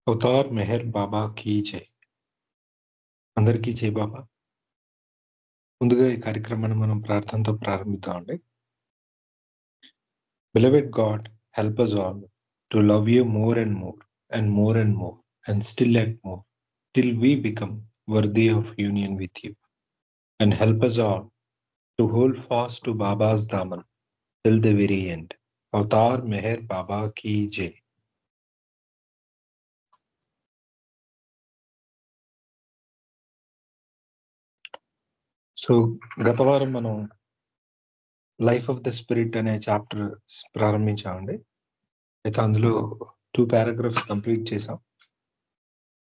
Avatar Meher బాబా key జై. అందరికీ జై బాబా. ముందుగా ఈ కార్యక్రమాన్ని మనం ప్రార్థనతో ప్రారంభిద్దామండి. Beloved God, help us all to love you more and more and more and more and still at more till we become worthy of union with you. And help us all to hold fast to Baba's daman till the very end. Avatar Meher Baba ki jai. So గత వారం మనం life of the spirit అనే chapter ప్రారంభించామండి. అయితే అందులో 2 paragraphs complete చేసాం.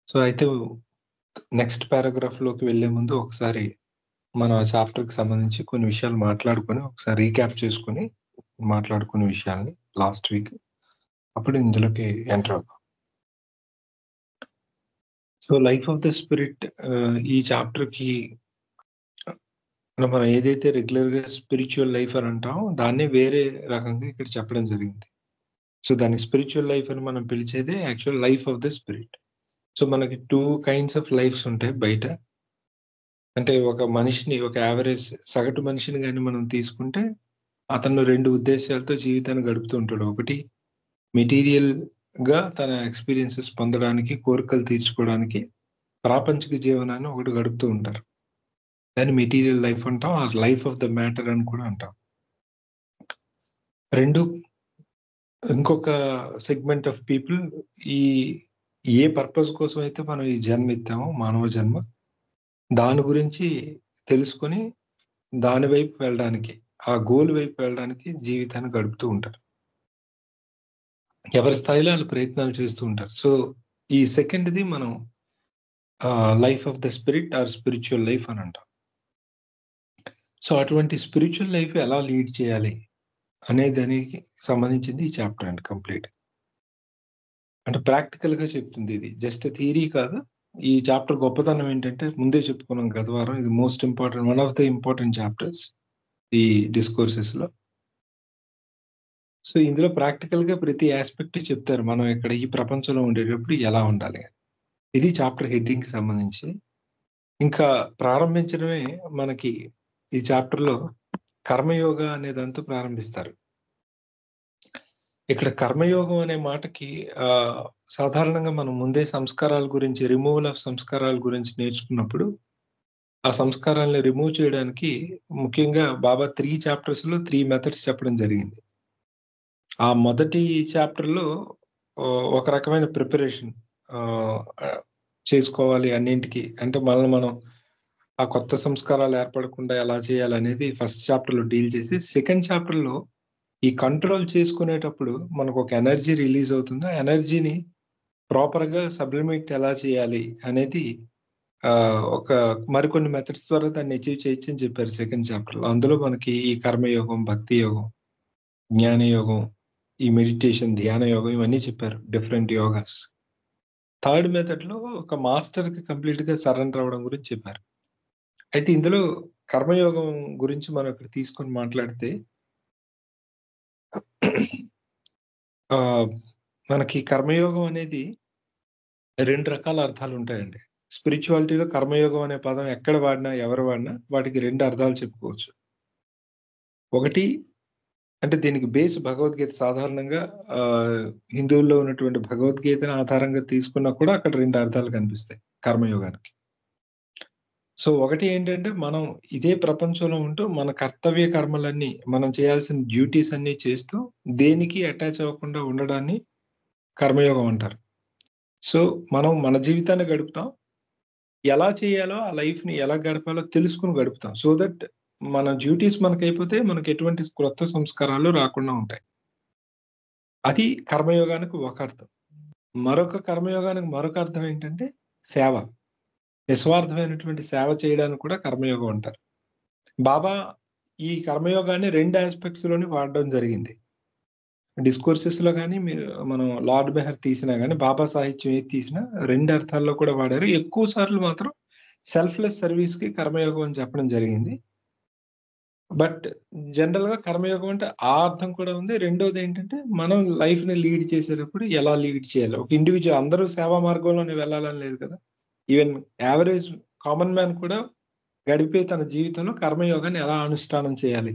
So అయితే next paragraph లోకి వెళ్లే ముందు ఒకసారి మన చాప్టర్ కి సంబంధించి కొన్ని విషయాలు మాట్లాడుకొని ఒకసారి రీక్యాప్ చేసుకుని మాట్లాడుకునే విషయాల్ని లాస్ట్ వీక్ అప్పుడు ఇందులోకి ఎంటర్ అవుతాం. So life of the spirit ఈ చాప్టర్ కి మనం ఏదైతే రెగ్యులర్ గా స్పిరిచువల్ లైఫ్ అని అంటామో దాన్ని వేరే రకంగా ఇక్కడ చెప్పడం జరిగింది. సో దాన్ని స్పిరిచువల్ లైఫ్ అని మనం పిలిచేదే actual life of the spirit. So మనకి 2 కైండ్స్ ఆఫ్ లైఫ్స్ ఉంటాయి బయట. అంటే ఒక మనిషిని, ఒక యావరేజ్ సగటు మనిషిని కానీ మనం తీసుకుంటే అతను 2 ఉద్దేశాలతో జీవితాన్ని గడుపుతూ ఉంటాడు. ఒకటి మెటీరియల్ గా తన ఎక్స్పీరియన్సెస్ పొందడానికి, కోరికలు తీర్చుకోవడానికి ప్రాపంచిక జీవనాన్ని ఒకటి గడుపుతూ ఉంటారు. దాన్ని మెటీరియల్ లైఫ్ అంటాం, ఆ లైఫ్ ఆఫ్ ద మ్యాటర్ అని కూడా అంటాం. రెండు, ఇంకొక సెగ్మెంట్ ఆఫ్ పీపుల్ ఈ ఏ పర్పస్ కోసం అయితే మనం ఈ జన్మ ఎత్తామో, మానవ జన్మ, దాని గురించి తెలుసుకొని దాని వైపు వెళ్ళడానికి, ఆ గోల్ వైపు వెళ్ళడానికి జీవితాన్ని గడుపుతూ ఉంటారు. ఎవరి స్థాయిలో వాళ్ళు ప్రయత్నాలు చేస్తూ ఉంటారు. సో ఈ సెకండ్ది మనం life of the spirit or spiritual life అని అంటాం. సో అటువంటి స్పిరిచువల్ లైఫ్ ఎలా లీడ్ చేయాలి అనే దానికి సంబంధించింది ఈ చాప్టర్ అండి. కంప్లీట్ అంటే ప్రాక్టికల్ గా చెప్తుంది. ఇది జస్ట్ థియరీ కాదు. ఈ చాప్టర్ గొప్పతనం ఏంటంటే ముందే చెప్పుకున్నాం గత వారం, ఇది most important, one of the important chapters ఈ డిస్కోర్సెస్ లో. సో ఇందులో ప్రాక్టికల్ గా ప్రతి ఆస్పెక్ట్ చెప్తారు. మనం ఇక్కడ ఈ ప్రపంచంలో ఉండేటప్పుడు ఎలా ఉండాలి. ఇది చాప్టర్ హెడ్డింగ్ కి సంబంధించి. ఇంకా ప్రారంభించడమే మనకి ఈ చాప్టర్ లో కర్మయోగ అనే దాంతో ప్రారంభిస్తారు. ఇక్కడ కర్మయోగం అనే మాటకి సాధారణంగా మనం ముందే సంస్కారాల గురించి, రిమూవల్ ఆఫ్ సంస్కారాల గురించి నేర్చుకున్నప్పుడు ఆ సంస్కారాలను రిమూవ్ చేయడానికి ముఖ్యంగా బాబా 3 చాప్టర్స్ లో 3 మెథడ్స్ చెప్పడం జరిగింది. ఆ మొదటి చాప్టర్ లో ఒక రకమైన ప్రిపరేషన్ చేసుకోవాలి అన్నింటికి. అంటే మనల్ని మనం ఆ కొత్త సంస్కారాలు ఏర్పడకుండా ఎలా చేయాలనేది ఫస్ట్ చాప్టర్ లో డీల్ చేసి, సెకండ్ చాప్టర్ లో ఈ కంట్రోల్ చేసుకునేటప్పుడు మనకు ఒక ఎనర్జీ రిలీజ్ అవుతుంది. ఆ ఎనర్జీని ప్రాపర్ గా సబ్లిమేట్ ఎలా చేయాలి అనేది ఒక మరికొన్ని మెథడ్స్ ద్వారా దాన్ని అచీవ్ చేయొచ్చు అని చెప్పారు సెకండ్ చాప్టర్ లో. అందులో మనకి ఈ కర్మయోగం, భక్తి యోగం, జ్ఞాన యోగం, ఈ మెడిటేషన్, ధ్యాన యోగం, ఇవన్నీ చెప్పారు, డిఫరెంట్ యోగాస్. థర్డ్ మెథడ్ లో ఒక మాస్టర్ కి కంప్లీట్ గా సరెండర్ అవ్వడం గురించి చెప్పారు. అయితే ఇందులో కర్మయోగం గురించి మనం ఇక్కడ తీసుకొని మాట్లాడితే మనకి కర్మయోగం అనేది 2 రకాల అర్థాలు ఉంటాయండి. స్పిరిచువాలిటీలో కర్మయోగం అనే పదం ఎక్కడ వాడినా, ఎవరు వాడినా వాటికి 2 అర్థాలు చెప్పుకోవచ్చు. ఒకటి అంటే దీనికి బేస్ భగవద్గీత. సాధారణంగా హిందువుల్లో ఉన్నటువంటి భగవద్గీతను ఆధారంగా తీసుకున్నా కూడా అక్కడ 2 అర్థాలు కనిపిస్తాయి కర్మయోగానికి. సో ఒకటి ఏంటంటే మనం ఇదే ప్రపంచంలో ఉంటూ మన కర్తవ్య కర్మలన్నీ, మనం చేయాల్సిన డ్యూటీస్ అన్ని చేస్తూ దేనికి అటాచ్ అవ్వకుండా ఉండడాన్ని కర్మయోగం అంటారు. సో మనం మన జీవితాన్ని గడుపుతాం, ఎలా చేయాలో ఆ లైఫ్ ని ఎలా గడపాలో తెలుసుకుని గడుపుతాం. సో దట్ మన డ్యూటీస్ మనకైపోతే మనకి ఎటువంటి కొత్త సంస్కారాలు రాకుండా ఉంటాయి. అది కర్మయోగానికి ఒక అర్థం. మరొక కర్మయోగానికి మరొక అర్థం ఏంటంటే సేవ. నిస్వార్థమైనటువంటి సేవ చేయడానికి కూడా కర్మయోగం అంటారు. బాబా ఈ కర్మయోగాన్ని 2 ఆస్పెక్ట్స్ లోని వాడడం జరిగింది. డిస్కోర్సెస్ లో కానీ, మనం లార్డ్ మెహర్ తీసినా కానీ, బాబా సాహిత్యం ఏది తీసినా 2 అర్థాల్లో కూడా వాడారు. ఎక్కువ సార్లు మాత్రం సెల్ఫ్లెస్ సర్వీస్ కి కర్మయోగం అని చెప్పడం జరిగింది. బట్ జనరల్‌గా కర్మయోగం అంటే ఆ అర్థం కూడా ఉంది. రెండోదేంటంటే మనం లైఫ్‌ని లీడ్ చేసేటప్పుడు ఎలా లీడ్ చేయాలి? ఒక ఇండివిడ్యువల్ అందరూ సేవా మార్గంలోనే వెళ్ళాలని లేదు కదా! ఈవెన్ యావరేజ్ కామన్ మ్యాన్ కూడా గడిపే తన జీవితంలో కర్మయోగాన్ని ఎలా అనుష్ఠానం చేయాలి?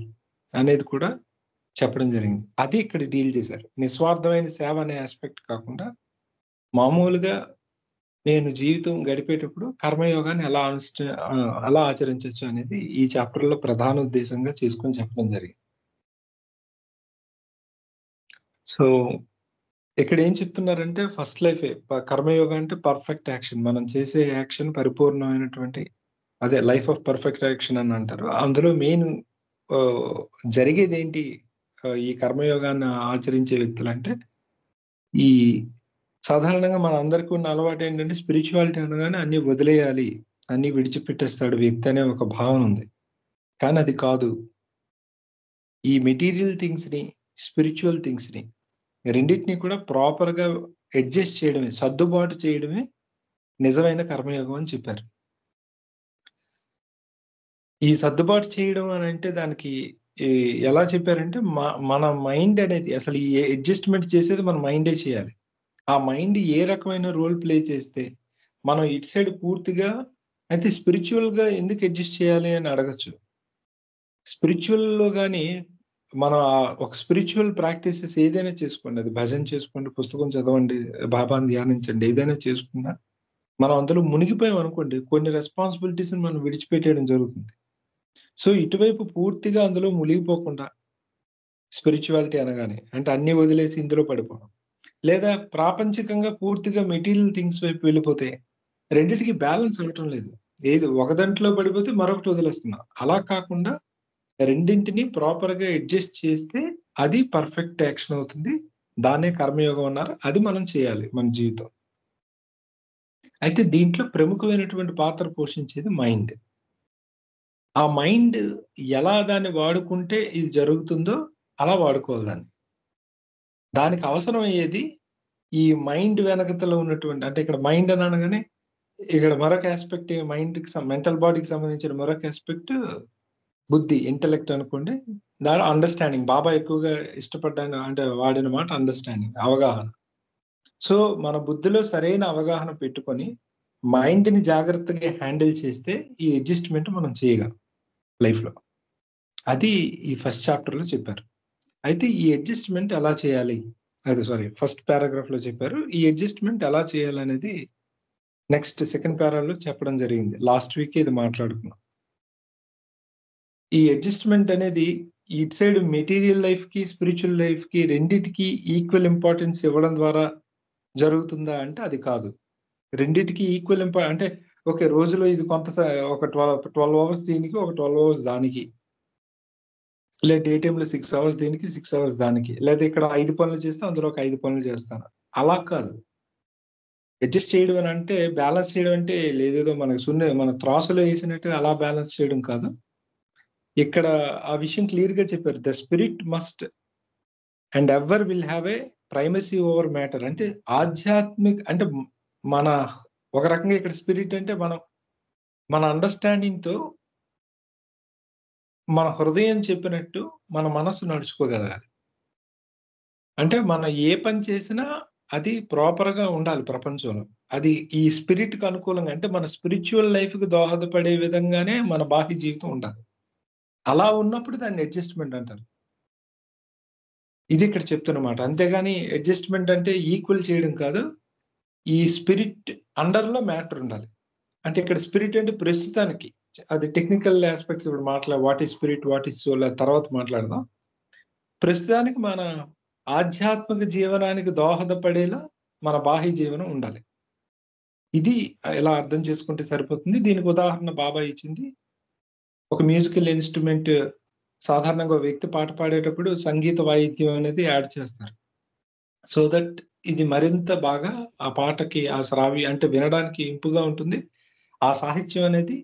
అనేది కూడా చెప్పడం జరిగింది. అది ఇక్కడ డీల్ చేశారు. నిస్వార్థమైన సేవ అనే యాస్పెక్ట్ కాకుండా మామూలుగా నేను జీవితం గడిపేటప్పుడు కర్మయోగాన్ని ఎలా ఆచరించొచ్చు అనేది ఈ చాప్టర్‌లో ప్రధాన ఉద్దేశంగా చేసుకొని చెప్పడం జరిగింది. సో, ఇక్కడ ఏం చెప్తున్నారంటే ఫస్ట్ లైఫే కర్మయోగం అంటే పర్ఫెక్ట్ యాక్షన్. మనం చేసే యాక్షన్ పరిపూర్ణమైనటువంటి అదే లైఫ్ ఆఫ్ పర్ఫెక్ట్ యాక్షన్ అని అంటారు. అందులో మెయిన్ ఆహ్, జరిగేదేంటి ఈ కర్మయోగాన్ని ఆచరించే వ్యక్తులంటే, ఈ సాధారణంగా మనందరికీ ఉన్న అలవాటేంటంటే స్పిరిచువాలిటీ అనగానే అన్నీ వదిలేయాలి, అన్నీ విడిచిపెట్టేస్తాడు వ్యక్తి అనే ఒక భావన ఉంది. కానీ అది కాదు. ఈ మెటీరియల్ థింగ్స్‌ని, స్పిరిచువల్ థింగ్స్‌ని రెండిటిని కూడా ప్రాపర్‌గా అడ్జస్ట్ చేయడమే, సర్దుబాటు చేయడమే నిజమైన కర్మయోగం అని చెప్పారు. ఈ సర్దుబాటు చేయడం అనంటే దానికి ఈ ఎలా చెప్పారంటే మన మైండ్ అనేది అసలు ఈ అడ్జస్ట్‌మెంట్ చేసేది మన మైండే చేయాలి. ఆ మైండ్ ఏ రకమైన రోల్ ప్లే చేస్తే, మనం ఇటు సైడ్ పూర్తిగా అయితే స్పిరిచువల్‌గా ఎందుకు అడ్జస్ట్ చేయాలి అని అడగొచ్చు. స్పిరిచువల్‌లో గాని మనం ఒక స్పిరిచువల్ ప్రాక్టీసెస్ ఏదైనా చేసుకోండి. అది భజన చేసుకోండి, పుస్తకం చదవండి, బాబాని ధ్యానించండి. ఏదైనా చేసుకున్నా మనం అందులో మునిగిపోయామనుకోండి, కొన్ని రెస్పాన్సిబిలిటీస్‌ని మనం విడిచిపెట్టేయడం జరుగుతుంది. సో, ఇటువైపు పూర్తిగా అందులో మునిగిపోకుండా స్పిరిచువాలిటీ అనగానే అంటే అన్నీ వదిలేసి ఇందులో పడిపోవడం. లేదా ప్రాపంచికంగా పూర్తిగా మెటీరియల్ థింగ్స్ వైపు వెళ్ళిపోతే రెండిటికి బ్యాలెన్స్ అవ్వటం లేదు. ఏది ఒక దాంట్లో పడిపోతే మరొకటి వదిలేస్తున్నాం. అలా కాకుండా రెండింటిని ప్రాపర్‌గా అడ్జస్ట్ చేస్తే అది పర్ఫెక్ట్ యాక్షన్ అవుతుంది. దాన్నే కర్మయోగం అన్నారు. అది మనం చేయాలి మన జీవితం. అయితే దీంట్లో ప్రముఖమైనటువంటి పాత్ర పోషించేది మైండ్. ఆ మైండ్ ఎలా దాన్ని వాడుకుంటే ఇది జరుగుతుందో అలా వాడుకోవాలి దాన్ని. దానికి అవసరమయ్యేది ఈ మైండ్ వెనకతల ఉన్నటువంటి అంటే ఇక్కడ మైండ్ అని అనగానే ఇక్కడ మరొక యాస్పెక్ట్ మెంటల్ బాడీకి సంబంధించిన మరొక యాస్పెక్ట్ బుద్ధి, ఇంటెలెక్ట్ అనుకోండి. దాని అండర్‌స్టాండింగ్ బాబా ఎక్కువగా ఇష్టపడ్డాను అంటే వాడిన మాట అండర్‌స్టాండింగ్ అవగాహన. సో, మన బుద్ధిలో సరైన అవగాహన పెట్టుకొని మైండ్‌ని జాగ్రత్తగా హ్యాండిల్ చేస్తే ఈ అడ్జస్ట్‌మెంట్ మనం చేయగలం లైఫ్‌లో. అది ఈ ఫస్ట్ చాప్టర్‌లో చెప్పారు. అయితే ఈ అడ్జస్ట్‌మెంట్ ఎలా చేయాలి? ఫస్ట్ పారాగ్రాఫ్‌లో చెప్పారు. ఈ అడ్జస్ట్‌మెంట్ ఎలా చేయాలనేది నెక్స్ట్ సెకండ్ పారాలో చెప్పడం జరిగింది. లాస్ట్ వీకే ఇది మాట్లాడుకున్నాం. ఈ అడ్జస్ట్‌మెంట్ అనేది ఇటు సైడ్ మెటీరియల్ లైఫ్‌కి, స్పిరిచువల్ లైఫ్‌కి రెండిటికి ఈక్వల్ ఇంపార్టెన్స్ ఇవ్వడం ద్వారా జరుగుతుందా అంటే అది కాదు. రెండిటికి ఈక్వల్ అంటే ఓకే. రోజులో ఇది కొంత ఒక 12 అవర్స్ దీనికి, ఒక 12 అవర్స్ దానికి. లేదా డే టైమ్‌లో 6 అవర్స్ దీనికి, 6 అవర్స్ దానికి. లేదా ఇక్కడ 5 పనులు చేస్తే అందులో ఒక 5 పనులు చేస్తాను. అలా కాదు. అడ్జస్ట్ చేయడం అని అంటే బ్యాలెన్స్ చేయడం అంటే లేదేదో మనకు మన త్రాసులో ఏసినట్టు అలా బ్యాలెన్స్ చేయడం కాదు. ఇక్కడ ఆ విషయం క్లియర్‌గా చెప్పారు. The spirit must and ever will have a primacy over matter. అంటే అంటే మన ఒక రకంగా ఇక్కడ స్పిరిట్ అంటే మన అండర్‌స్టాండింగ్‌తో మన హృదయం చెప్పినట్టు మన మనస్సు నడుచుకోగలగాలి. అంటే మనం ఏ పని చేసినా అది ప్రాపర్‌గా ఉండాలి ప్రపంచంలో. అది ఈ స్పిరిట్‌కి అనుకూలంగా అంటే మన స్పిరిచ్యువల్ లైఫ్‌కి దోహదపడే విధంగానే మన బాహ్య జీవితం ఉండాలి. అలా ఉన్నప్పుడు దాన్ని అడ్జస్ట్‌మెంట్ అంటారు. ఇది ఇక్కడ చెప్తున్నమాట. అంతేగాని అడ్జస్ట్‌మెంట్ అంటే ఈక్వల్ చేయడం కాదు. ఈ స్పిరిట్ అండర్‌లో మ్యాటర్ ఉండాలి. అంటే ఇక్కడ స్పిరిట్ అంటే ప్రస్తుతానికి అది టెక్నికల్ యాస్పెక్ట్స్ ఇప్పుడు what is spirit, what is soul తర్వాత మాట్లాడదాం. ప్రస్తుతానికి మన ఆధ్యాత్మిక జీవనానికి దోహదపడేలా మన బాహ్య జీవనం ఉండాలి. ఇది ఇలా అర్థం చేసుకుంటే సరిపోతుంది. దీనికి ఉదాహరణ బాబా ఇచ్చింది. ఒక మ్యూజికల్ ఇన్‌స్ట్రుమెంట్ సాధారణంగా ఒక వ్యక్తి పాట పాడేటప్పుడు సంగీత వాయిద్యం అనేది యాడ్ చేస్తారు. సో దట్ ఇది మరింత బాగా ఆ పాటకి ఆ అంటే వినడానికి ఇంపుగా ఉంటుంది. ఆ సాహిత్యం అనేది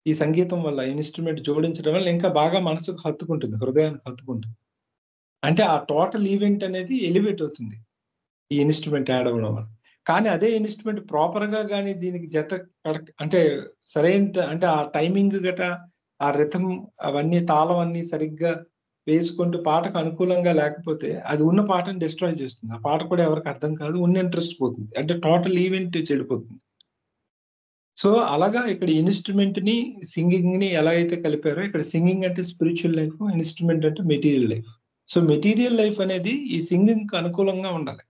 ఈ సంగీతం వల్ల ఇన్‌స్ట్రుమెంట్ జోడించడం వల్ల ఇంకా బాగా మనసుకు హత్తుకుంటుంది. హృదయానికి హత్తుకుంటుంది. అంటే ఆ టోటల్ ఈవెంట్ అనేది ఎలివేట్ అవుతుంది. ఈ ఇన్‌స్ట్రుమెంట్ యాడ్ అవ్వడం వల్ల. కానీ అదే ఇన్‌స్ట్రుమెంట్ ప్రాపర్‌గా గాని దీనికి జత అంటే సరైన అంటే ఆ టైమింగ్ గటా ఆ రిథం అవన్నీ తాళం అన్నీ సరిగ్గా వేసుకుంటూ పాటకు అనుకూలంగా లేకపోతే అది ఉన్న పాటను డిస్ట్రాయ్ చేస్తుంది. ఆ పాట కూడా ఎవరికి అర్థం కాదు. ఉన్న ఇంట్రెస్ట్ పోతుంది. అంటే టోటల్ ఈవెంట్ చెడిపోతుంది. సో, అలాగా ఇక్కడ ఇన్‌స్ట్రుమెంట్‌ని, సింగింగ్‌ని ఎలా అయితే కలిపారో ఇక్కడ సింగింగ్ అంటే స్పిరిచ్యువల్ లైఫ్, ఇన్‌స్ట్రుమెంట్ అంటే material life. So, material life అనేది ఈ సింగింగ్‌కి అనుకూలంగా ఉండాలి.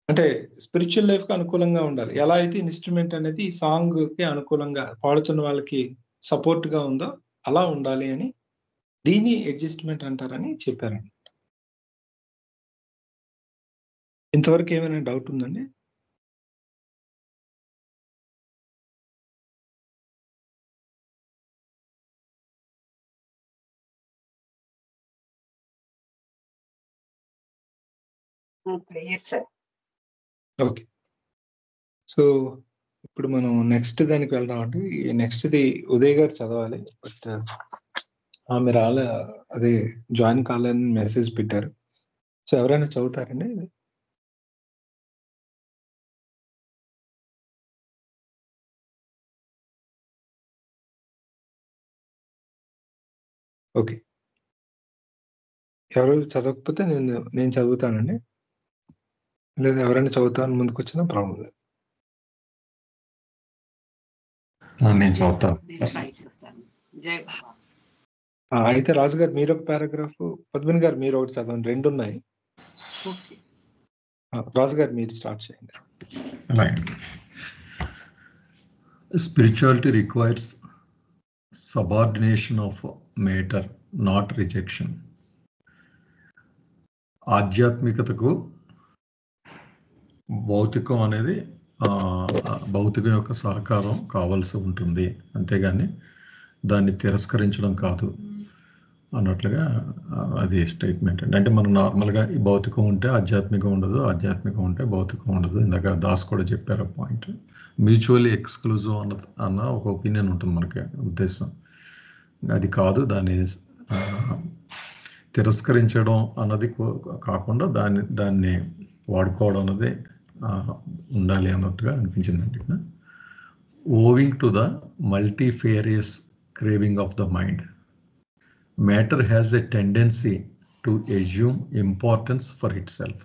అంటే స్పిరిచ్యువల్ లైఫ్‌కి అనుకూలంగా ఉండాలి. ఎలా అయితే ఇన్‌స్ట్రుమెంట్ అనేది ఈ సాంగ్‌కి అనుకూలంగా పాడుతున్న వాళ్ళకి సపోర్ట్‌గా ఉందో అలా ఉండాలి అని దీన్ని అడ్జస్ట్‌మెంట్ అంటారని చెప్పారండి. ఇంతవరకు ఏమైనా డౌట్ ఉందండి? Clear sir. ఓకే. సో, ఇప్పుడు మనం నెక్స్ట్ దానికి వెళ్దామండి. నెక్స్ట్‌ది ఉదయ్ గారు చదవాలి. బట్ ఆమె అదే జాయిన్ కావాలని మెసేజ్ పెట్టారు. సో, ఎవరైనా చదువుతారండి ఇది? ఓకే. ఎవరు చదవకపోతే నేను చదువుతానండి. లేదా ఎవరైనా చదువుతాను ముందుకొచ్చినా ప్రాబ్లమ్ లేదు. నేను చదువుతాను. అయితే రాజు గారు మీరొక పారాగ్రాఫ్, పద్మిని గారు మీరు ఒకటి చదవండి. 2 ఉన్నాయి. రాజు గారు మీరు స్టార్ట్ చేయండి. Spirituality requires subordination of matter, not rejection. ఆధ్యాత్మికతకు భౌతికం అనేది భౌతికం యొక్క సహకారం కావాల్సి ఉంటుంది, అంతేగాని దాన్ని తిరస్కరించడం కాదు అన్నట్లుగా అది స్టేట్మెంట్ అండి. అంటే మనం నార్మల్గా ఈ భౌతికం ఉంటే ఆధ్యాత్మికం ఉండదు, ఆధ్యాత్మికం ఉంటే భౌతికం ఉండదు. ఇందాక దాస్ కూడా చెప్పారు ఆ పాయింట్. మ్యూచువల్లీ ఎక్స్క్లూజివ్ అన్న ఒక ఒపీనియన్ ఉంటుంది మనకి, ఉద్దేశం. అది కాదు, దాన్ని తిరస్కరించడం అన్నది కాకుండా దాన్ని వాడుకోవడం అన్నది ఉండాలి అన్నట్టుగా అనిపించిందండి. Owing to the multifarious craving of the mind, matter has a tendency to assume importance for itself.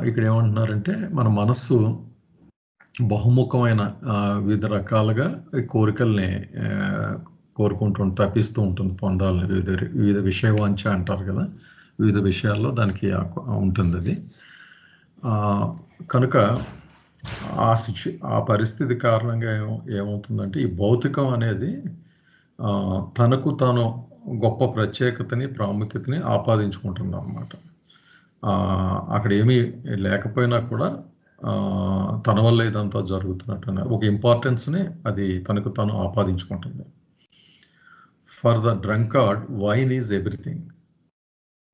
ఇక్కడ ఏమంటున్నారంటే మన మనస్సు బహుముఖమైన వివిధ రకాలుగా కోరికల్ని కోరుకుంటుంది, తప్పిస్తూ ఉంటుంది పొందాలని. వివిధ విషయవాంఛ అంటారు కదా, వివిధ విషయాల్లో దానికి ఉంటుంది అది. కనుక ఆ పరిస్థితి కారణంగా ఏమవుతుందంటే ఈ భౌతికం అనేది తనకు తాను గొప్ప ప్రత్యేకతని, ప్రాముఖ్యతని ఆపాదించుకుంటుంది అన్నమాట. అక్కడ ఏమీ లేకపోయినా కూడా తన వల్ల ఇదంతా జరుగుతున్నట్టు ఒక ఇంపార్టెన్స్ని అది తనకు తాను ఆపాదించుకుంటుంది. For the drunkard wine is everything,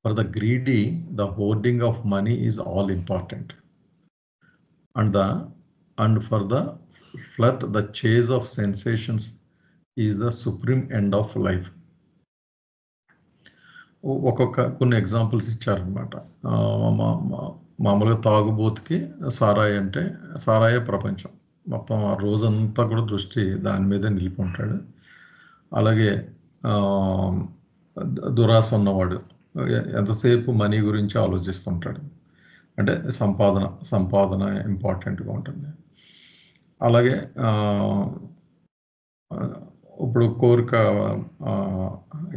for the greedy the hoarding of money is all important, and for the flirt the chase of sensations is the supreme end of life. కొన్ని ఎగ్జాంపుల్స్ ఇచ్చారనమాట. మామూలుగా తాగుబోతుకి సారాయే ప్రపంచం, మొత్తం ఆ రోజంతా కూడా దృష్టి దాని మీదే నిలిపి ఉంటాడు. అలాగే దురాశ ఉన్నవాడు ఎంతసేపు మనీ గురించి ఆలోచిస్తుంటాడు, అంటే సంపాదన ఇంపార్టెంట్గా ఉంటుంది. అలాగే ఇప్పుడు కోరిక,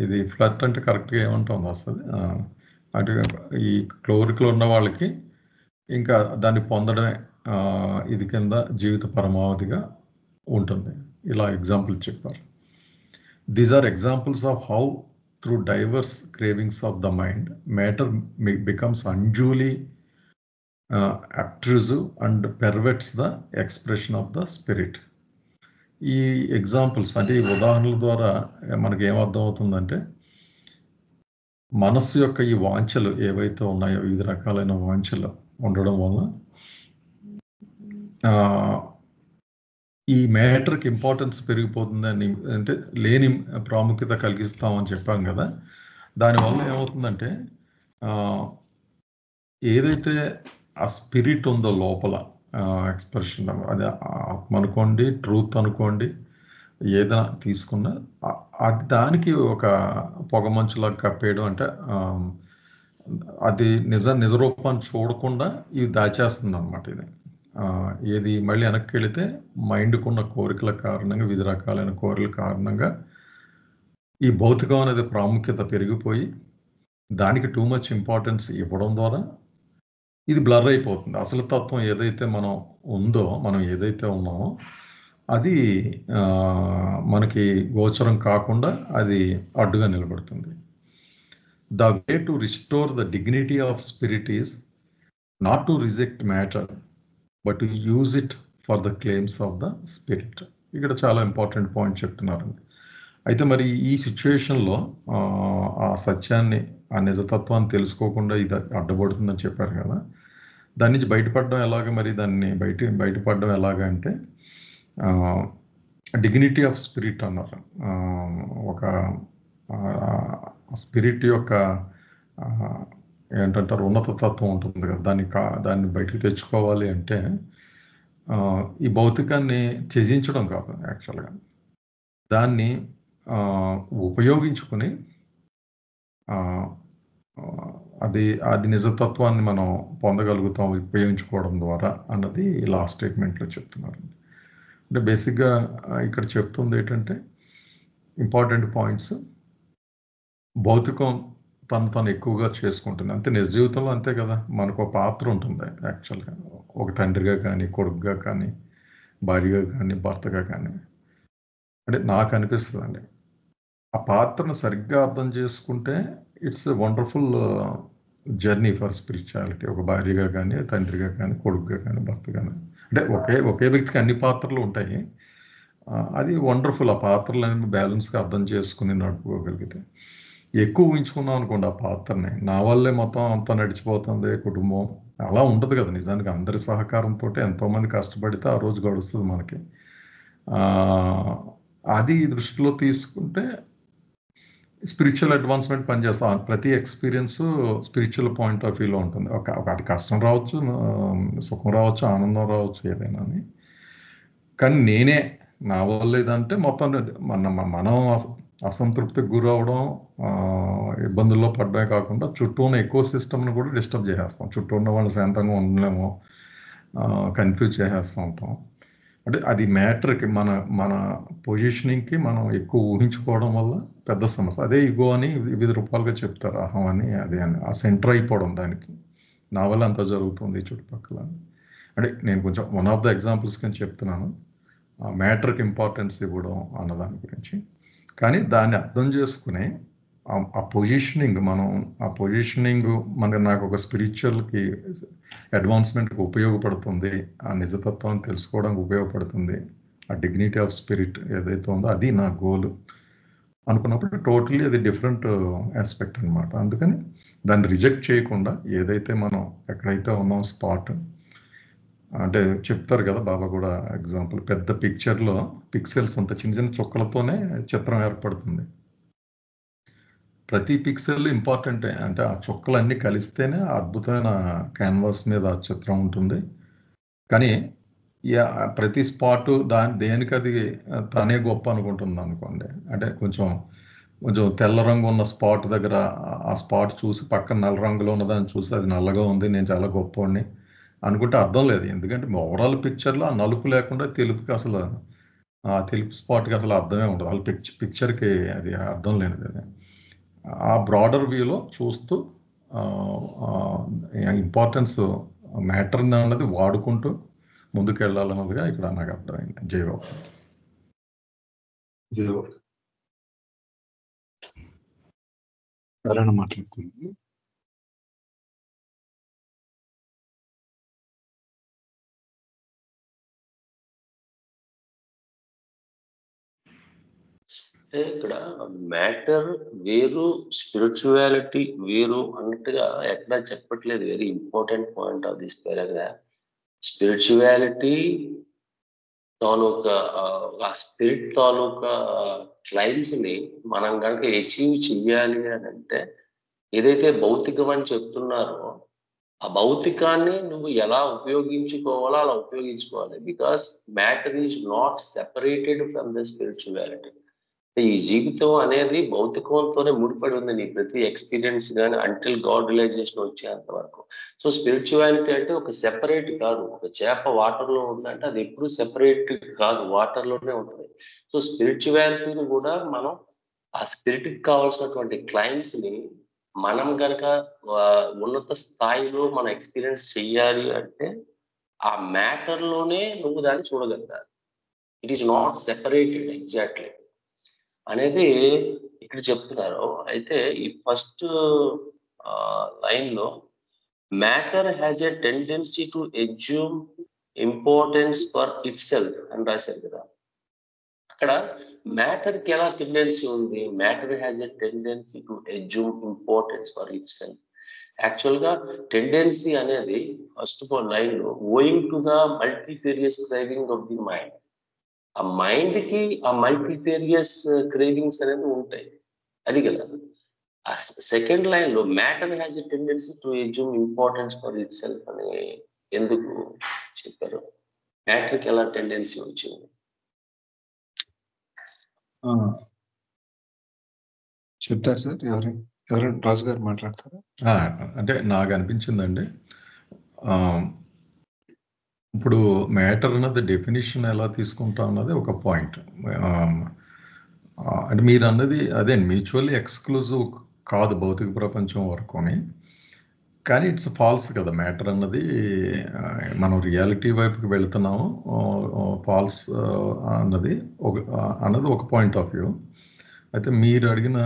ఇది ఫ్లర్ట్ అంటే కరెక్ట్గా ఏమంటుంది వస్తుంది, అటు ఈ కోరికలు ఉన్న వాళ్ళకి ఇంకా దాన్ని పొందడమే ఇది కింద జీవిత పరమావధిగా ఉంటుంది. ఇలా ఎగ్జాంపుల్ చెప్పారు. These are examples of how through diverse cravings of the mind matter becomes unduly obtrusive and perverts the expression of the spirit. ఈ ఎగ్జాంపుల్స్ అంటే ఈ ఉదాహరణల ద్వారా మనకి ఏమర్థం అవుతుందంటే మనస్సు యొక్క ఈ వాంఛలు ఏవైతే ఉన్నాయో, వివిధ రకాలైన వాంఛలు ఉండడం వల్ల ఈ మ్యాటర్కి ఇంపార్టెన్స్ పెరిగిపోతుందని, అంటే లేని ప్రాముఖ్యత కలిగిస్తామని చెప్పాం కదా. దానివల్ల ఏమవుతుందంటే ఏదైతే ఆ స్పిరిట్ ఉందో లోపల ఎక్స్ప్రెషన్, అది ఆత్మ అనుకోండి, ట్రూత్ అనుకోండి, ఏదైనా తీసుకున్నా అది దానికి ఒక పొగమంచులాగా కప్పేయడం అంటే అది నిజ రూపాన్ని చూడకుండా ఇది దాచేస్తుంది అనమాట. ఇది ఏది మళ్ళీ వెనక్కి వెళితే మైండ్కున్న కోరికల కారణంగా, వివిధ రకాలైన కోరికల కారణంగా ఈ భౌతికం అనేది ప్రాముఖ్యత పెరిగిపోయి దానికి టూ మచ్ ఇంపార్టెన్స్ ఇవ్వడం ద్వారా ఇది బ్లర్ అయిపోతుంది. అసలు తత్వం ఏదైతే మనం ఏదైతే ఉన్నామో అది మనకి గోచరం కాకుండా అది అడ్డుగా నిలబడుతుంది. The way to restore the dignity of spirit is not to reject matter but to use it for the claims of the spirit. ఇక్కడ చాలా ఇంపార్టెంట్ పాయింట్ చెప్తున్నారండి. అయితే మరి ఈ సిచ్యువేషన్లో ఆ సత్యాన్ని, ఆ నిజతత్వాన్ని తెలుసుకోకుండా ఇది అడ్డపడుతుందని చెప్పారు కదా, దాని నుంచి బయటపడడం ఎలాగ? మరి దాన్ని బయటపడడం ఎలాగంటే డిగ్నిటీ ఆఫ్ స్పిరిట్ అన్నారు. ఒక స్పిరిట్ యొక్క ఏంటంటారు ఉన్నత తత్వం ఉంటుంది కదా, దాన్ని బయటకు తెచ్చుకోవాలి అంటే ఈ భౌతికాన్ని త్యజించడం కాదు, యాక్చువల్గా దాన్ని ఉపయోగించుకొని అది నిజతత్వాన్ని మనం పొందగలుగుతాం ఉపయోగించుకోవడం ద్వారా అన్నది లాస్ట్ స్టేట్మెంట్లో చెప్తున్నారు. అంటే బేసిక్గా ఇక్కడ చెప్తుంది ఏంటంటే ఇంపార్టెంట్ పాయింట్స్. భౌతికం తను ఎక్కువగా చేసుకుంటుంది, అంతే నిజ జీవితంలో అంతే కదా. మనకు ఒక పాత్ర ఉంటుంది యాక్చువల్గా, ఒక తండ్రిగా కానీ, కొడుకుగా కానీ, భార్యగా కానీ, భర్తగా కానీ. అంటే నాకు అనిపిస్తుంది అండి, ఆ పాత్రను సరిగ్గా అర్థం చేసుకుంటే it's a wonderful journey for spirituality. ఒక భార్యగా కానీ, తండ్రిగా కానీ, కొడుకుగా కానీ, భర్త కానీ, అంటే ఒకే వ్యక్తికి అన్ని పాత్రలు ఉంటాయి. అది వండర్ఫుల్. ఆ పాత్రలన్నీ బ్యాలెన్స్గా అర్థం చేసుకుని నడుపుకోగలిగితే. ఎక్కువ ఊహించుకున్నాం అనుకోండి ఆ పాత్రని, నా వల్లే మొత్తం అంతా నడిచిపోతుంది కుటుంబం, అలా ఉండదు కదా. నిజానికి అందరి సహకారంతో ఎంతోమంది కష్టపడితే ఆ రోజు గడుస్తుంది మనకి. అది దృష్టిలో తీసుకుంటే స్పిరిచువల్ అడ్వాన్స్మెంట్ పనిచేస్తాం. ప్రతి ఎక్స్పీరియన్స్ స్పిరిచువల్ పాయింట్ ఆఫ్ వ్యూలో ఉంటుంది. అది కష్టం రావచ్చు, సుఖం రావచ్చు, ఆనందం రావచ్చు, ఏదైనా. కానీ నా వల్ల ఏదంటే మొత్తం మనం అసంతృప్తికి గురవడం, ఇబ్బందుల్లో పడడమే కాకుండా చుట్టూ ఉన్న ఎకో సిస్టమ్ని కూడా డిస్టర్బ్ చేసేస్తాం. చుట్టూ ఉన్న వాళ్ళు శాంతంగా ఉండలేము, కన్ఫ్యూజ్ చేసేస్తూ ఉంటాం. అంటే అది మ్యాటర్కి మన పొజిషనింగ్కి మనం ఎక్కువ ఊహించుకోవడం వల్ల పెద్ద సమస్య. అదే ఇగో అని వివిధ రూపాలుగా చెప్తారు, అహం అని, అదే అని. ఆ సెంటర్ అయిపోవడం దానికి, నా వల్ల అంతా జరుగుతుంది చుట్టుపక్కల. అంటే నేను కొంచెం వన్ ఆఫ్ ద ఎగ్జాంపుల్స్ కింద చెప్తున్నాను, మ్యాటర్కి ఇంపార్టెన్స్ ఇవ్వడం అన్నదాని గురించి. కానీ దాన్ని అర్థం చేసుకునే ఆ పొజిషనింగ్, నాకు ఒక స్పిరిచువల్కి అడ్వాన్స్మెంట్కి ఉపయోగపడుతుంది, ఆ నిజతత్వాన్ని తెలుసుకోవడానికి ఉపయోగపడుతుంది, ఆ డిగ్నిటీ ఆఫ్ స్పిరిట్ ఏదైతే ఉందో అది నా గోల్ అనుకున్నప్పుడు టోటలీ అది డిఫరెంట్ ఆస్పెక్ట్ అనమాట. అందుకని దాన్ని రిజెక్ట్ చేయకుండా ఏదైతే మనం ఎక్కడైతే ఉన్నాం స్పాట్, అంటే చెప్తారు కదా బాబా కూడా ఎగ్జాంపుల్, పెద్ద పిక్చర్లో పిక్సెల్స్ ఉంటాయి, చిన్న చిన్న చుక్కలతోనే చిత్రం ఏర్పడుతుంది. ప్రతి పిక్సెల్ ఇంపార్టెంటే, అంటే ఆ చుక్కలన్నీ కలిస్తేనే అద్భుతమైన క్యాన్వాస్ మీద ఆ చిత్రం ఉంటుంది. కానీ ప్రతి స్పాటు దేనికి అది తనే గొప్ప అనుకుంటుంది అనుకోండి. అంటే కొంచెం తెల్ల రంగు ఉన్న స్పాట్ దగ్గర ఆ స్పాట్ చూసి పక్కన నల్ల రంగులో ఉన్నదాన్ని చూసి అది నల్లగా ఉంది, నేను చాలా గొప్పవాడిని అనుకుంటే అర్థం లేదు. ఎందుకంటే ఓవరాల్ పిక్చర్లో ఆ నలుపు లేకుండా తెలుపుకి అసలు, ఆ తెలుపు స్పాట్కి అసలు అర్థమే ఉండదు. వాళ్ళ పిక్చర్కి అది అర్థం లేనిది. అది ఆ బ్రాడర్ వ్యూలో చూస్తూ ఇంపార్టెన్స్ మ్యాటర్ అన్నది వాడుకుంటూ ముందుకు వెళ్ళాలన్నదిగా ఇక్కడ నాకు అర్థమైంది. జయబాబు. ఎవరైనా మాట్లాడుతుంది? ఇక్కడ మ్యాటర్ వేరు, స్పిరిచువాలిటీ వేరు అన్నట్టుగా ఎట్లా చెప్పట్లేదు. Very important point of this paragraph. Spirituality తాలూకా ఆ స్పిరిట్ తాలూకా క్లైమ్స్ ని మనం కనుక అచీవ్ చెయ్యాలి అని అంటే, ఏదైతే భౌతికం అని చెప్తున్నారో ఆ భౌతికాన్ని నువ్వు ఎలా ఉపయోగించుకోవాలో అలా ఉపయోగించుకోవాలి. Because matter is not separated from the spirituality. ఈ జీవితం అనేది భౌతికంతోనే ముడిపడి ఉంది. నీ ప్రతి ఎక్స్పీరియన్స్ కానీ అంటిల్ గాడ్ రియలైజేషన్ వచ్చేంత వరకు. సో స్పిరిచువాలిటీ అంటే ఒక సెపరేట్ కాదు. ఒక చేప వాటర్ లో ఉందంటే అది ఎప్పుడు సెపరేట్ కాదు, వాటర్ లోనే ఉంటుంది. సో స్పిరిచువాలిటీని కూడా మనం ఆ స్పిరిట్ కి కావాల్సినటువంటి క్లైమ్స్ ని మనం కనుక ఉన్నత స్థాయిలో మనం ఎక్స్పీరియన్స్ చెయ్యాలి అంటే ఆ మ్యాటర్ లోనే నువ్వు దాన్ని చూడగలగాలి. It is not separated exactly అనేది ఇక్కడ చెప్తున్నారు. అయితే ఈ ఫస్ట్ లైన్ లో matter has a tendency to assume importance for itself అని రాశారు కదా. అక్కడ మ్యాటర్ కి ఎలా టెండెన్సీ ఉంది? Matter has a tendency to assume importance for itself. Actual గా టెండెన్సీ అనేది ఫస్ట్ ఆఫ్ ఆల్ లైన్ లో owing to the multifarious craving of the mind. ఆ మైండ్ కి ఆ మల్టీఫేరియస్ క్రేవింగ్స్ అనేది ఉంటాయి, అది కదా. ఆ సెకండ్ లైన్ లో matter has a tendency to assume importance for itself అని ఎందుకు చెప్పారు? మ్యాటర్ కి ఎలా టెండెన్సీ వచ్చింది? చెప్తారు సార్. ఎవరైనా రాజు గారు మాట్లాడతారా? అంటే నాకు అనిపించిందండి, ఇప్పుడు మ్యాటర్ అన్నది డెఫినేషన్ ఎలా తీసుకుంటాం అన్నది ఒక పాయింట్. అంటే మీరు అన్నది అదే మ్యూచువల్లీ ఎక్స్క్లూజివ్ కాదు భౌతిక ప్రపంచం వరకుని, కానీ ఇట్స్ ఫాల్స్ కదా. మ్యాటర్ అన్నది మనం రియాలిటీ వైపుకి వెళుతున్నాము, ఫాల్స్ అన్నది ఒక పాయింట్ ఆఫ్ వ్యూ. అయితే మీరు అడిగిన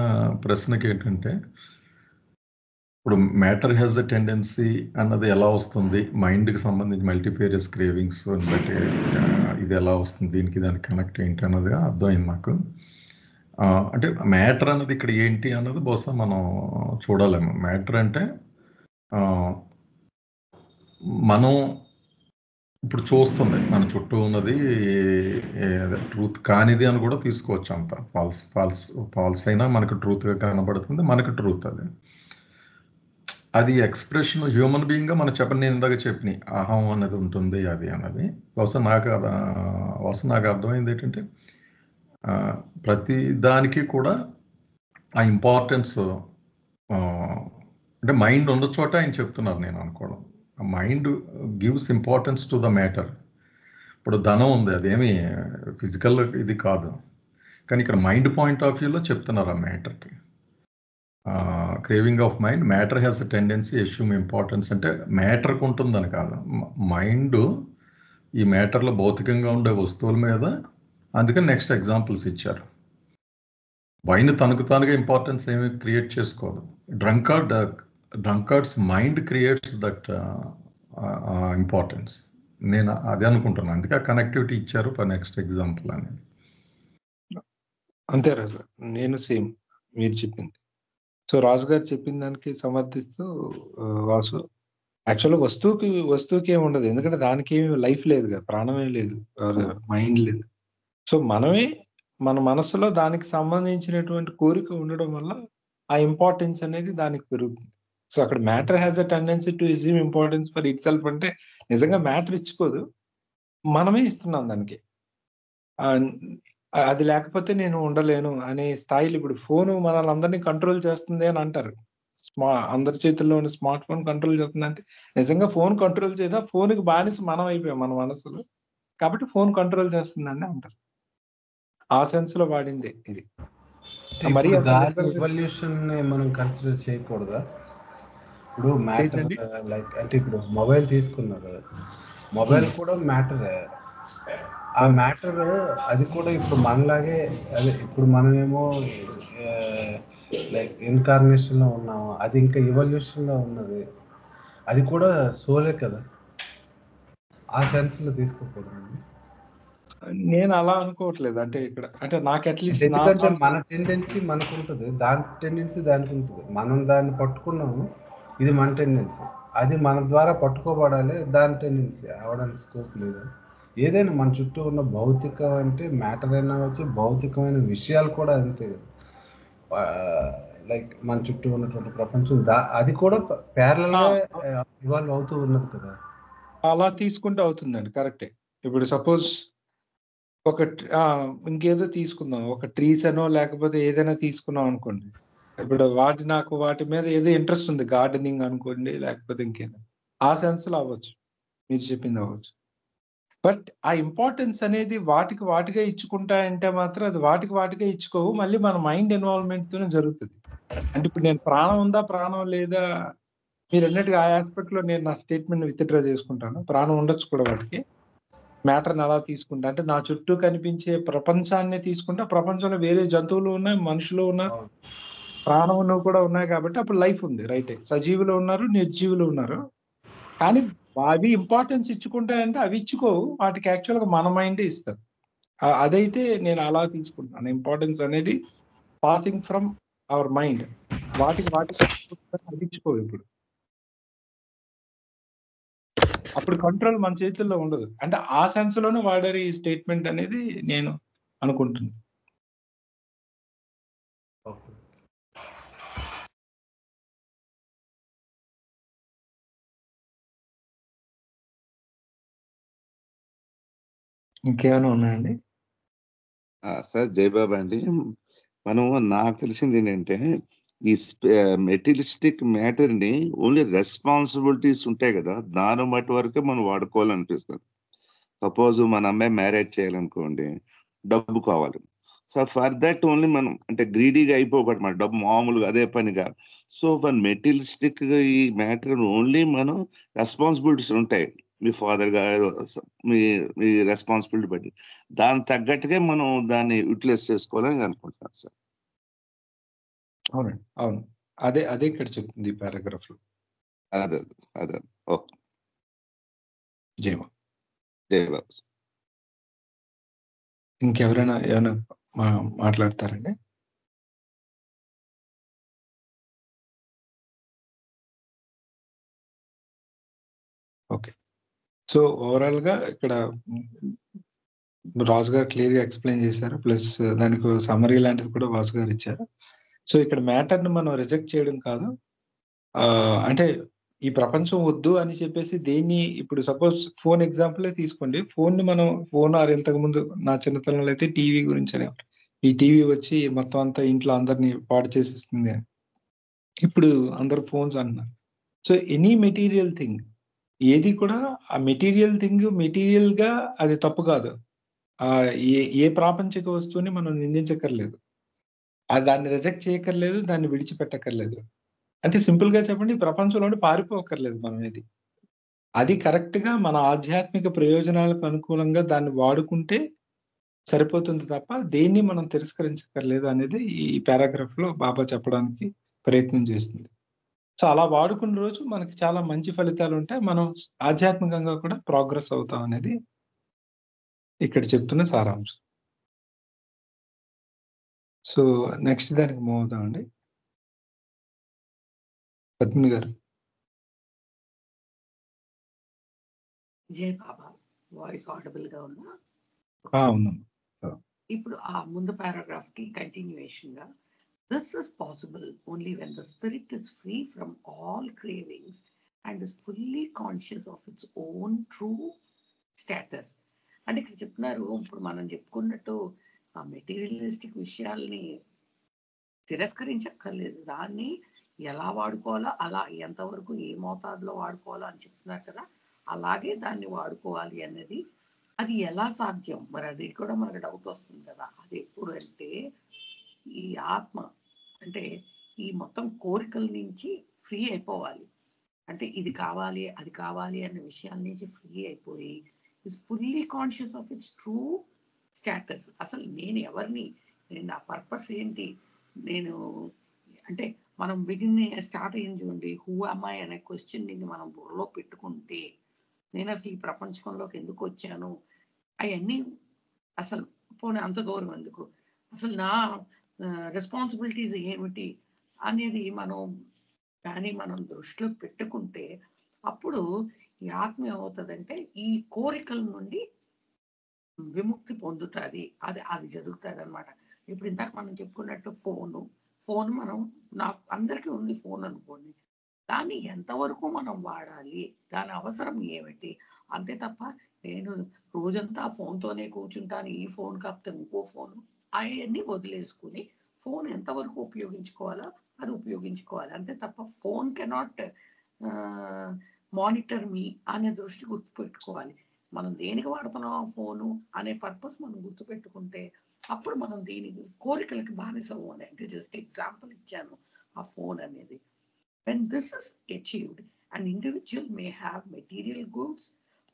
ప్రశ్నకి ఏంటంటే, ఇప్పుడు మ్యాటర్ హ్యాజ్ అ టెండెన్సీ అన్నది ఎలా వస్తుంది, మైండ్కి సంబంధించి మల్టీఫేరియస్ క్రేవింగ్స్ బట్టి ఇది ఎలా వస్తుంది, దీనికి దానికి కనెక్ట్ ఏంటి అన్నది అర్థమైంది నాకు. అంటే మ్యాటర్ అన్నది ఇక్కడ ఏంటి అన్నది బహుశా మనం చూడాలేమో. మ్యాటర్ అంటే మనం ఇప్పుడు చూస్తుంది మన చుట్టూ ఉన్నది ట్రూత్ కానిది అని కూడా తీసుకోవచ్చు. అంత ఫాల్స్ అయినా మనకు ట్రూత్గా కనబడుతుంది, మనకు ట్రూత్ అది ఎక్స్ప్రెషన్ హ్యూమన్ బీయింగ్గా మనం చెప్పండి. నేను ఇందాక చెప్పిన అహం అనేది ఉంటుంది, అది అన్నది బహుశా నాకు అర్థమైంది ఏంటంటే, ప్రతి దానికి కూడా ఆ ఇంపార్టెన్స్ అంటే మైండ్ ఉన్న చోట ఆయన చెప్తున్నారు నేను అనుకోవడం. Mind gives importance to the matter. ఇప్పుడు ధనం ఉంది, అదేమి ఫిజికల్ ఇది కాదు, కానీ ఇక్కడ మైండ్ పాయింట్ ఆఫ్ వ్యూలో చెప్తున్నారు ఆ మ్యాటర్కి. Craving of mind, matter has a tendency assume importance అంటే మ్యాటర్కి ఉంటుందని కాదు, మైండ్ ఈ మ్యాటర్లో భౌతికంగా ఉండే వస్తువుల మీద. అందుకని నెక్స్ట్ ఎగ్జాంపుల్స్ ఇచ్చారు. వైన్ తనకు తానుగా ఇంపార్టెన్స్ ఏమి క్రియేట్ చేసుకోదు. Drunkard's mind creates that importance. నేను అదే అనుకుంటున్నాను, అందుకే కనెక్టివిటీ ఇచ్చారు ఫర్ నెక్స్ట్ ఎగ్జాంపుల్ అని. అంతే రాజు, నేను సేమ్ మీరు చెప్పింది. సో రాజు గారు చెప్పిన దానికి సమర్థిస్తూ వాసు, యాక్చువల్గా వస్తువుకి ఏమి ఉండదు, ఎందుకంటే దానికి ఏమి లైఫ్ లేదు కదా, ప్రాణమే లేదు, మైండ్ లేదు. సో మనమే మన మనసులో దానికి సంబంధించినటువంటి కోరిక ఉండడం వల్ల ఆ ఇంపార్టెన్స్ అనేది దానికి పెరుగుతుంది. సో అక్కడ matter has a tendency to assume importance for it self అంటే నిజంగా మ్యాటర్ ఇచ్చుకోదు, మనమే ఇస్తున్నాం దానికి. అది లేకపోతే నేను ఉండలేను అనే స్థాయిలో ఇప్పుడు ఫోన్ మనల్ని అందరినీ కంట్రోల్ చేస్తుంది అని అంటారు. అందరి చేతుల్లో ఉన్న స్మార్ట్ ఫోన్ కంట్రోల్ చేస్తుంది అంటే నిజంగా ఫోన్ కంట్రోల్ చేయదా? ఫోన్కి బానిస మనం అయిపోయాం మన మనసులో, కాబట్టి ఫోన్ కంట్రోల్ చేస్తుందని అంటారు. ఆ సెన్స్ లో వాడింది ఇది. మరి ఎవల్యూషన్ మనం కన్సిడర్ చేయకూడదా? ఇప్పుడు మ్యాటర్ లైక్ అంటే ఇప్పుడు మొబైల్ తీసుకున్నారు, మొబైల్ కూడా మ్యాటరే. ఆ మ్యాటర్ అది కూడా ఇప్పుడు మనలాగే, అదే ఇప్పుడు మనమేమో లైక్ ఇన్కార్నేషన్లో ఉన్నాము, అది ఇంకా ఎవల్యూషన్లో ఉన్నది, అది కూడా సోలే కదా. ఆ సెన్స్లో తీసుకోకూడదు. నేను అలా అనుకోవట్లేదు. అంటే ఇక్కడ అంటే నాకు అట్లీస్ట్ ఎందుకంటే మన టెండెన్సీ మనకు ఉంటుంది, దాని టెండెన్సీ దానికి ఉంటుంది. మనం దాన్ని పట్టుకున్నాము, ఇది మన టెండెన్సీ, అది మన ద్వారా పట్టుకోబడాలి, దాని టెండెన్సీ అవడానికి స్కోప్ లేదు. ఏదైనా మన చుట్టూ ఉన్న భౌతికం అంటే మ్యాటర్ అయినా వచ్చి, భౌతికమైన విషయాలు కూడా అంతే. లైక్ మన చుట్టూ ఉన్నటువంటి ప్రపంచం అది కూడా ప్యారలల్ గా ఇవాల్వ్ అవుతూ ఉన్నది కదా. అలా తీసుకుంటే అవుతుందండి, కరెక్టే. ఇప్పుడు సపోజ్ ఒక ఇంకేదో తీసుకుందాం, ఒక ట్రీస్ అనో లేకపోతే ఏదైనా తీసుకున్నాం అనుకోండి. ఇప్పుడు వాటి మీద ఏదో ఇంట్రెస్ట్ ఉంది, గార్డెనింగ్ అనుకోండి లేకపోతే ఇంకేదో, ఆ సెన్స్ లో అవ్వచ్చు, మీరు చెప్పింది అవ్వచ్చు. బట్ ఆ ఇంపార్టెన్స్ అనేది వాటిగా ఇచ్చుకుంటాయంటే మాత్రం అది వాటిగా ఇచ్చుకోవు, మళ్ళీ మన మైండ్ ఇన్వాల్వ్మెంట్ తోనే జరుగుతుంది. అంటే ఇప్పుడు నేను ప్రాణం ఉందా ప్రాణం లేదా మీరు అన్నట్టుగా ఆ ఆస్పెక్ట్ లో నేను నా స్టేట్మెంట్ విత్డ్రా చేసుకుంటాను. ప్రాణం ఉండొచ్చు కూడా వాటికి, మ్యాటర్ని అలా తీసుకుంటా. అంటే నా చుట్టూ కనిపించే ప్రపంచాన్ని తీసుకుంటే ప్రపంచంలో వేరే జంతువులు ఉన్నాయి, మనుషులు ఉన్నారు, ప్రాణం కూడా ఉన్నాయి, కాబట్టి అప్పుడు లైఫ్ ఉంది. రైటే, సజీవులు ఉన్నారు, నిర్జీవులు ఉన్నారు. కానీ అవి ఇంపార్టెన్స్ ఇచ్చుకుంటాయంటే అవి ఇచ్చుకోవు, వాటికి యాక్చువల్ గా మన మైండే ఇస్తారు. అదైతే నేను అలా తీసుకుంటాను. ఇంపార్టెన్స్ అనేది పాసింగ్ ఫ్రమ్ అవర్ మైండ్, వాటికి అది ఇచ్చుకోవు. ఇప్పుడు అప్పుడు కంట్రోల్ మన చేతుల్లో ఉండదు. అంటే ఆ సెన్స్ లోనే వాడారు ఈ స్టేట్మెంట్ అనేది నేను అనుకుంటున్నాను. ఇంకేమైనా ఉన్నాయండి? సార్ జయబాబు అండి, మనం నాకు తెలిసింది ఏంటంటే ఈ మెటీరియలిస్టిక్ మ్యాటర్ ని ఓన్లీ రెస్పాన్సిబిలిటీస్ ఉంటాయి కదా, దాని బట్టి వరకే మనం వాడుకోవాలనిపిస్తుంది. సపోజ్ మన అమ్మాయి మ్యారేజ్ చేయాలనుకోండి, డబ్బు కావాలి. సో ఫర్ దట్ ఓన్లీ మనం అంటే గ్రీడీగా అయిపోకూడదు, మన డబ్బు మామూలుగా అదే పనిగా. సో ఫర్ మెటీరియలిస్టిక్ ఈ మ్యాటర్ ఓన్లీ మనం రెస్పాన్సిబిలిటీస్ ఉంటాయి, మీ ఫాదర్ గారు మీ రెస్పాన్సిబిలిటీ బట్టి దానికి తగ్గట్టుగా మనం దాన్ని యూటిలైజ్ చేసుకోవాలని అనుకుంటున్నాను సార్. అవునండి, అవును, అదే ఇక్కడ చెప్తుంది ఈ పారాగ్రాఫ్ లో. అదే ఓకే. జయమా. జయబాబు. ఇంకెవరైనా ఏమైనా మాట్లాడతారండి? ఓకే. సో ఓవరాల్ గా ఇక్కడ రాజు గారు క్లియర్ గా ఎక్స్ప్లెయిన్ చేశారు, ప్లస్ దానికి సమరీ లాంటిది కూడా రాజు గారు ఇచ్చారు. సో ఇక్కడ మ్యాటర్ ని మనం రిజెక్ట్ చేయడం కాదు, అంటే ఈ ప్రపంచం వద్దు అని చెప్పేసి దేన్ని, ఇప్పుడు సపోజ్ ఫోన్ ఎగ్జాంపుల్ తీసుకోండి. ఫోన్ ఆర్ ఇంతకు ముందు నా చిన్నతనంలో అయితే టీవీ గురించి అనేవారు. ఈ టీవీ వచ్చి మొత్తం అంతా ఇంట్లో అందరినీ పాడు చేసేస్తుంది అని. ఇప్పుడు అందరు ఫోన్స్ అంటున్నారు. సో ఎనీ మెటీరియల్ థింగ్, ఏది కూడా ఆ మెటీరియల్ థింగ్ మెటీరియల్ గా అది తప్పు కాదు. ఏ ప్రాపంచిక వస్తువుని మనం నిందించక్కర్లేదు, దాన్ని రిజెక్ట్ చేయక్కర్లేదు, దాన్ని విడిచిపెట్టక్కర్లేదు. అంటే సింపుల్ గా చెప్పండి, ప్రపంచంలో పారిపోకర్లేదు మనం. అది కరెక్ట్ గా మన ఆధ్యాత్మిక ప్రయోజనాలకు అనుకూలంగా దాన్ని వాడుకుంటే సరిపోతుంది తప్ప దేన్ని మనం తిరస్కరించక్కర్లేదు అనేది ఈ పారాగ్రాఫ్ లో బాబా చెప్పడానికి ప్రయత్నం చేస్తుంది. సో అలా వాడుకున్న రోజు మనకి చాలా మంచి ఫలితాలు ఉంటాయి, మనం ఆధ్యాత్మికంగా కూడా ప్రోగ్రెస్ అవుతాం అనేది ఇక్కడ చెప్తున్న సారాంశం. సో నెక్స్ట్ దానికి మూవ్ అవుతామండి. పద్మిని గారు. జై బాబా, వాయిస్ ఆడబుల్ గా ఉందా? ఉందమ్మా. ఇప్పుడు ఆ ముందు పారాగ్రాఫ్ కి కంటిన్యూయేషన్ గా, this is possible only when the spirit is free from all cravings and is fully conscious of its own true status. అంటే ఇక్కడ చెప్తున్నారు, ఇప్పుడు మనం చెప్పుకున్నట్టు ఆ మెటీరియలిస్టిక్ విషయాల్ని తిరస్కరించక్కర్లేదు, దాన్ని ఎలా వాడుకోవాలో అలా, ఎంతవరకు ఏ మోతాదులో వాడుకోవాలో అని చెప్తున్నారు కదా, అలాగే దాన్ని వాడుకోవాలి అన్నది. అది ఎలా సాధ్యం మరి, అది కూడా మనకు డౌట్ వస్తుంది కదా. అది ఎప్పుడు అంటే ఈ ఆత్మ అంటే ఈ మొత్తం కోరికల నుంచి ఫ్రీ అయిపోవాలి. అంటే ఇది కావాలి అది కావాలి అనే విషయాల నుంచి ఫ్రీ అయిపోయి is fully conscious of it's true status. అసలు నేను ఎవరిని, నేను నా పర్పస్ ఏంటి, నేను అంటే మనం స్టార్ట్ అయ్యింది చూడండి, హూ అమ్మాయి అనే క్వశ్చన్ మనం బుర్రలో పెట్టుకుంటే, నేను అసలు ఈ ప్రపంచంలోకి ఎందుకు వచ్చాను, అవన్నీ అసలు పోనీ అంత దూరం ఎందుకు, అసలు నా రెస్పాన్సిబిలిటీస్ ఏమిటి అనేది మనం దృష్టిలో పెట్టుకుంటే అప్పుడు ఈ ఆత్మ ఏమవుతుందంటే ఈ కోరికల నుండి విముక్తి పొందుతుంది. అది జరుగుతుంది అనమాట. ఇప్పుడు ఇందాక మనం చెప్పుకున్నట్టు ఫోన్ మనం అందరికీ ఉంది ఫోన్ అనుకోండి, దాన్ని ఎంతవరకు మనం వాడాలి, దాని అవసరం ఏమిటి, అంతే తప్ప నేను రోజంతా ఫోన్తోనే కూర్చుంటాను, ఈ ఫోన్ కాకపోతే ఇంకో ఫోను, అవన్నీ వదిలేసుకుని ఫోన్ ఎంతవరకు ఉపయోగించుకోవాలో అది ఉపయోగించుకోవాలి. అంతే తప్ప ఫోన్ కెనాట్ మానిటర్ మీ అనే దృష్టి గుర్తుపెట్టుకోవాలి. మనం దేనికి వాడుతున్నాం ఫోను అనే పర్పస్ మనం గుర్తుపెట్టుకుంటే అప్పుడు మనం దీని కోరికలకి బానిసము అని, అంటే జస్ట్ ఎగ్జాంపుల్ ఇచ్చాను ఆ ఫోన్ అనేది. When this is achieved, an individual may have material goods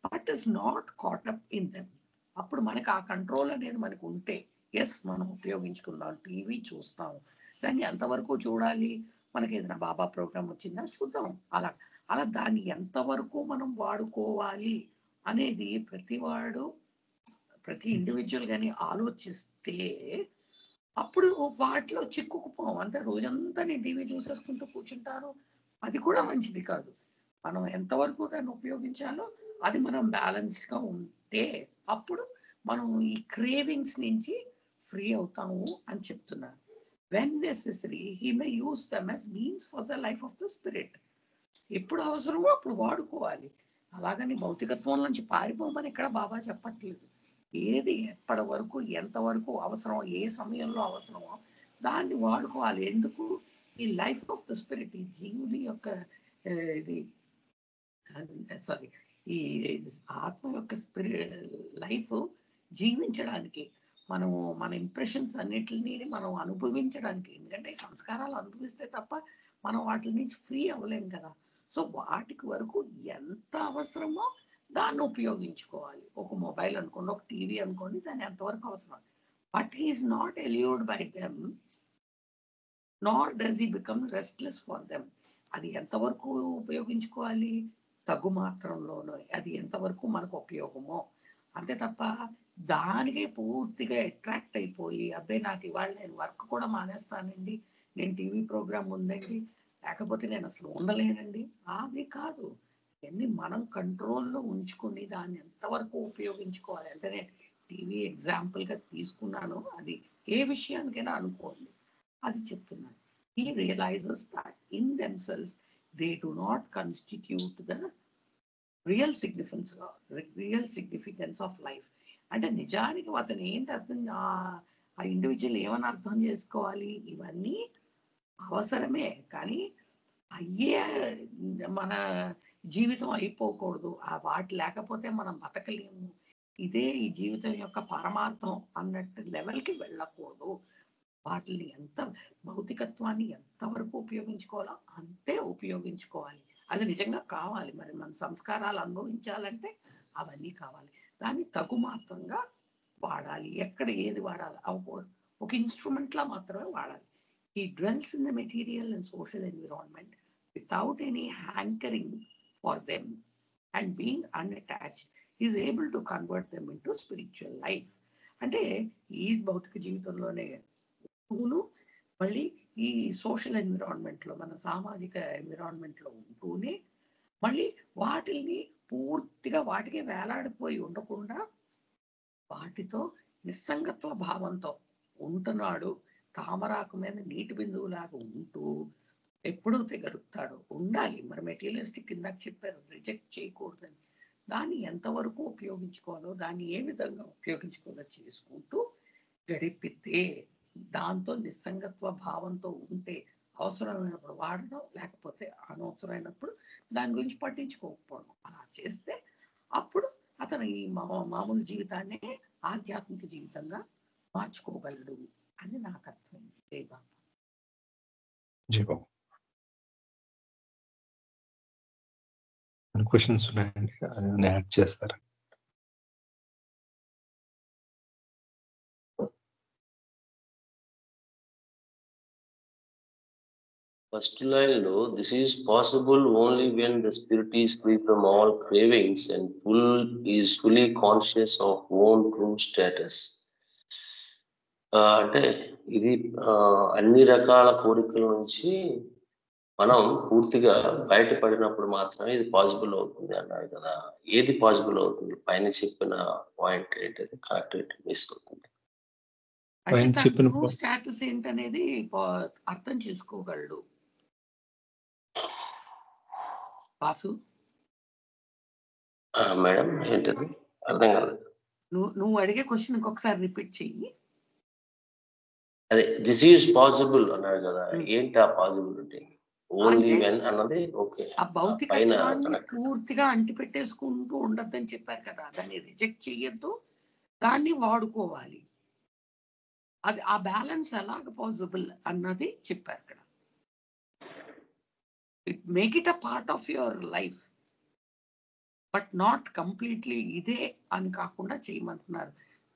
but is not caught up in them. అప్పుడు మనకి ఆ కంట్రోల్ అనేది మనకు ఉంటే ఎస్ మనం ఉపయోగించుకుందాం, టీవీ చూస్తాం, దాన్ని ఎంతవరకు చూడాలి, మనకి ఏదైనా బాబా ప్రోగ్రామ్ వచ్చిందా చూద్దాం, అలా అలా దాన్ని ఎంతవరకు మనం వాడుకోవాలి అనేది ప్రతి ఇండివిజువల్ గాని ఆలోచిస్తే అప్పుడు వాటిలో చిక్కుకుపోం. అంటే రోజంతా నేను టీవీ చూసేసుకుంటూ కూర్చుంటాను, అది కూడా మంచిది కాదు. మనం ఎంతవరకు దాన్ని ఉపయోగించాలో అది మనం బ్యాలెన్స్గా ఉంటే అప్పుడు మనం ఈ క్రేవింగ్స్ నుంచి ఫ్రీ అవుతాము అని చెప్తున్నారు. When necessary he may use them as means for the life of the spirit. ఎప్పుడు అవసరమో అప్పుడు వాడుకోవాలి. అలాగని భౌతికత్వం నుంచి పారిపోమని ఇక్కడ బాబా చెప్పట్లేదు. ఏది ఎప్పటి వరకు ఎంతవరకు అవసరం, ఏ సమయంలో అవసరమో దాన్ని వాడుకోవాలి. ఎందుకు? ఈ లైఫ్ ఆఫ్ ద స్పిరిట్, ఈ జీవుని యొక్క ఈ ఆత్మ యొక్క లైఫ్ జీవించడానికి, మనము మన ఇంప్రెషన్స్ అన్నిటిని మనం అనుభవించడానికి. ఎందుకంటే ఈ సంస్కారాలు అనుభవిస్తే తప్ప మనం వాటి నుంచి ఫ్రీ అవ్వలేం కదా. సో వాటికి వరకు ఎంత అవసరమో దాన్ని ఉపయోగించుకోవాలి. ఒక మొబైల్ అనుకోండి, ఒక టీవీ అనుకోండి, దాన్ని ఎంతవరకు అవసరం. But he is not allured by them nor does he become restless for them. అది ఎంతవరకు ఉపయోగించుకోవాలి, తగ్గు మాత్రంలోనూ, అది ఎంతవరకు మనకు ఉపయోగమో అంతే తప్ప దానికే పూర్తిగా అట్రాక్ట్ అయిపోయి అబ్బాయి నాకు ఇవాళ నేను వర్క్ కూడా మానేస్తానండి, నేను టీవీ ప్రోగ్రామ్ ఉందండి, లేకపోతే నేను అసలు ఉండలేనండి, అది కాదు. ఇవన్నీ మనం కంట్రోల్లో ఉంచుకుని దాన్ని ఎంతవరకు ఉపయోగించుకోవాలి. అంటే నేను టీవీ ఎగ్జాంపుల్గా తీసుకున్నాను, అది ఏ విషయానికైనా అనుకోండి, అది చెప్తున్నాను. He realizes that in themselves they do not constitute the real significance of life. అంటే నిజానికి అతను ఏంటి అర్థం, ఆ ఇండివిజువల్ ఏమని అర్థం చేసుకోవాలి, ఇవన్నీ అవసరమే కానీ అయ్యే మన జీవితం అయిపోకూడదు, ఆ వాటి లేకపోతే మనం బతకలేము, ఇదే ఈ జీవితం యొక్క పరమార్థం అన్నట్టు లెవెల్కి వెళ్ళకూడదు. వాటిని భౌతికత్వాన్ని ఎంతవరకు ఉపయోగించుకోవాలో అంతే ఉపయోగించుకోవాలి. అది నిజంగా కావాలి. మరి మన సంస్కారాలు అనుభవించాలంటే అవన్నీ కావాలి. దాన్ని తగు మాత్రంగా వాడాలి. ఎక్కడ ఏది వాడాలి, ఒక ఇన్స్ట్రుమెంట్లా మాత్రమే వాడాలి. He dwells in the material and social environment without any hankering for them, and being unattached is able to convert them into spiritual life. అంటే ఈ భౌతిక జీవితంలోనే మళ్ళీ ఈ సోషల్ ఎన్విరాన్మెంట్లో, మన సామాజిక ఎన్విరాన్మెంట్లో ఉంటూనే మళ్ళీ వాటిని పూర్తిగా వాటికే వేలాడిపోయి ఉండకుండా వాటితో నిస్సంగత్వ భావంతో ఉంటున్నాడు. తామరాకు మీద నీటి బిందువులాగా ఉంటూ ఎప్పుడూ గడుపుతాడు. ఉండాలి. మరి మెటీరియలిస్టిక్ కింద చెప్పారు, రిజెక్ట్ చేయకూడదని. దాన్ని ఎంతవరకు ఉపయోగించుకోవాలో, దాన్ని ఏ విధంగా ఉపయోగించుకోవాలో చేసుకుంటూ గడిపితే, దాంతో నిస్సంగత్వ భావంతో ఉంటే అవసరమైనప్పుడు వాడడం, లేకపోతే అనవసరమైనప్పుడు దాని గురించి పట్టించుకోకపోవడం, అలా చేస్తే అప్పుడు అతను ఈ మామూలు జీవితాన్ని ఆధ్యాత్మిక జీవితంగా మార్చుకోగలడు అని నాకు అర్థమైంది. జై బాబా. జై బాబా. క్వశ్చన్స్ ఉన్నాయండి, అది యాడ్ చేస్తారా? First line లో, this is possible only when the spirit is free from all cravings and is fully conscious of own true status. అంటే ఇది అన్ని రకాల కోరికల నుంచి మనం పూర్తిగా బయటపడినప్పుడు మాత్రమే ఇది పాసిబుల్ అవుతుంది అన్నారు కదా. ఏది పాసిబుల్ అవుతుంది? పైన చెప్పిన పాయింట్ ఏంటది కరెక్ట్ మిస్ అవుతుంది. అంటే పైన తన చెప్పిన ట్రూ స్టేటస్ ఏంటనేది అర్థం చేసుకోగలడు. వాసు, మేడం ఏంటది అర్థం కాలేదు. నువ్వు అడిగే క్వశ్చన్ ఇంకొకసారి రిపీట్ చెయ్యి. అదే దిస్ ఈజ్ పాసిబుల్ అన్నాడు కదా, ఏంటి ఆ పాసిబిలిటీ? ఓన్లీ అంటే వెన్ అన్నది ఓకే, ఆ పైన భౌతికత్వాన్ని కనెక్ట్. పూర్తిగా అంటిపెట్టేసుకుంటూ ఉండొద్దని చెప్పారు కదా, దాన్ని రిజెక్ట్ చెయ్యొద్దు, దాన్ని వాడుకోవాలి. అది ఆ బ్యాలెన్స్ ఎలాగ పాసిబుల్ అన్నది చెప్పారు ఇక్కడ. Make it a part of your life, but not completely ఇదే అని కాకుండా చేయమంటున్నారు.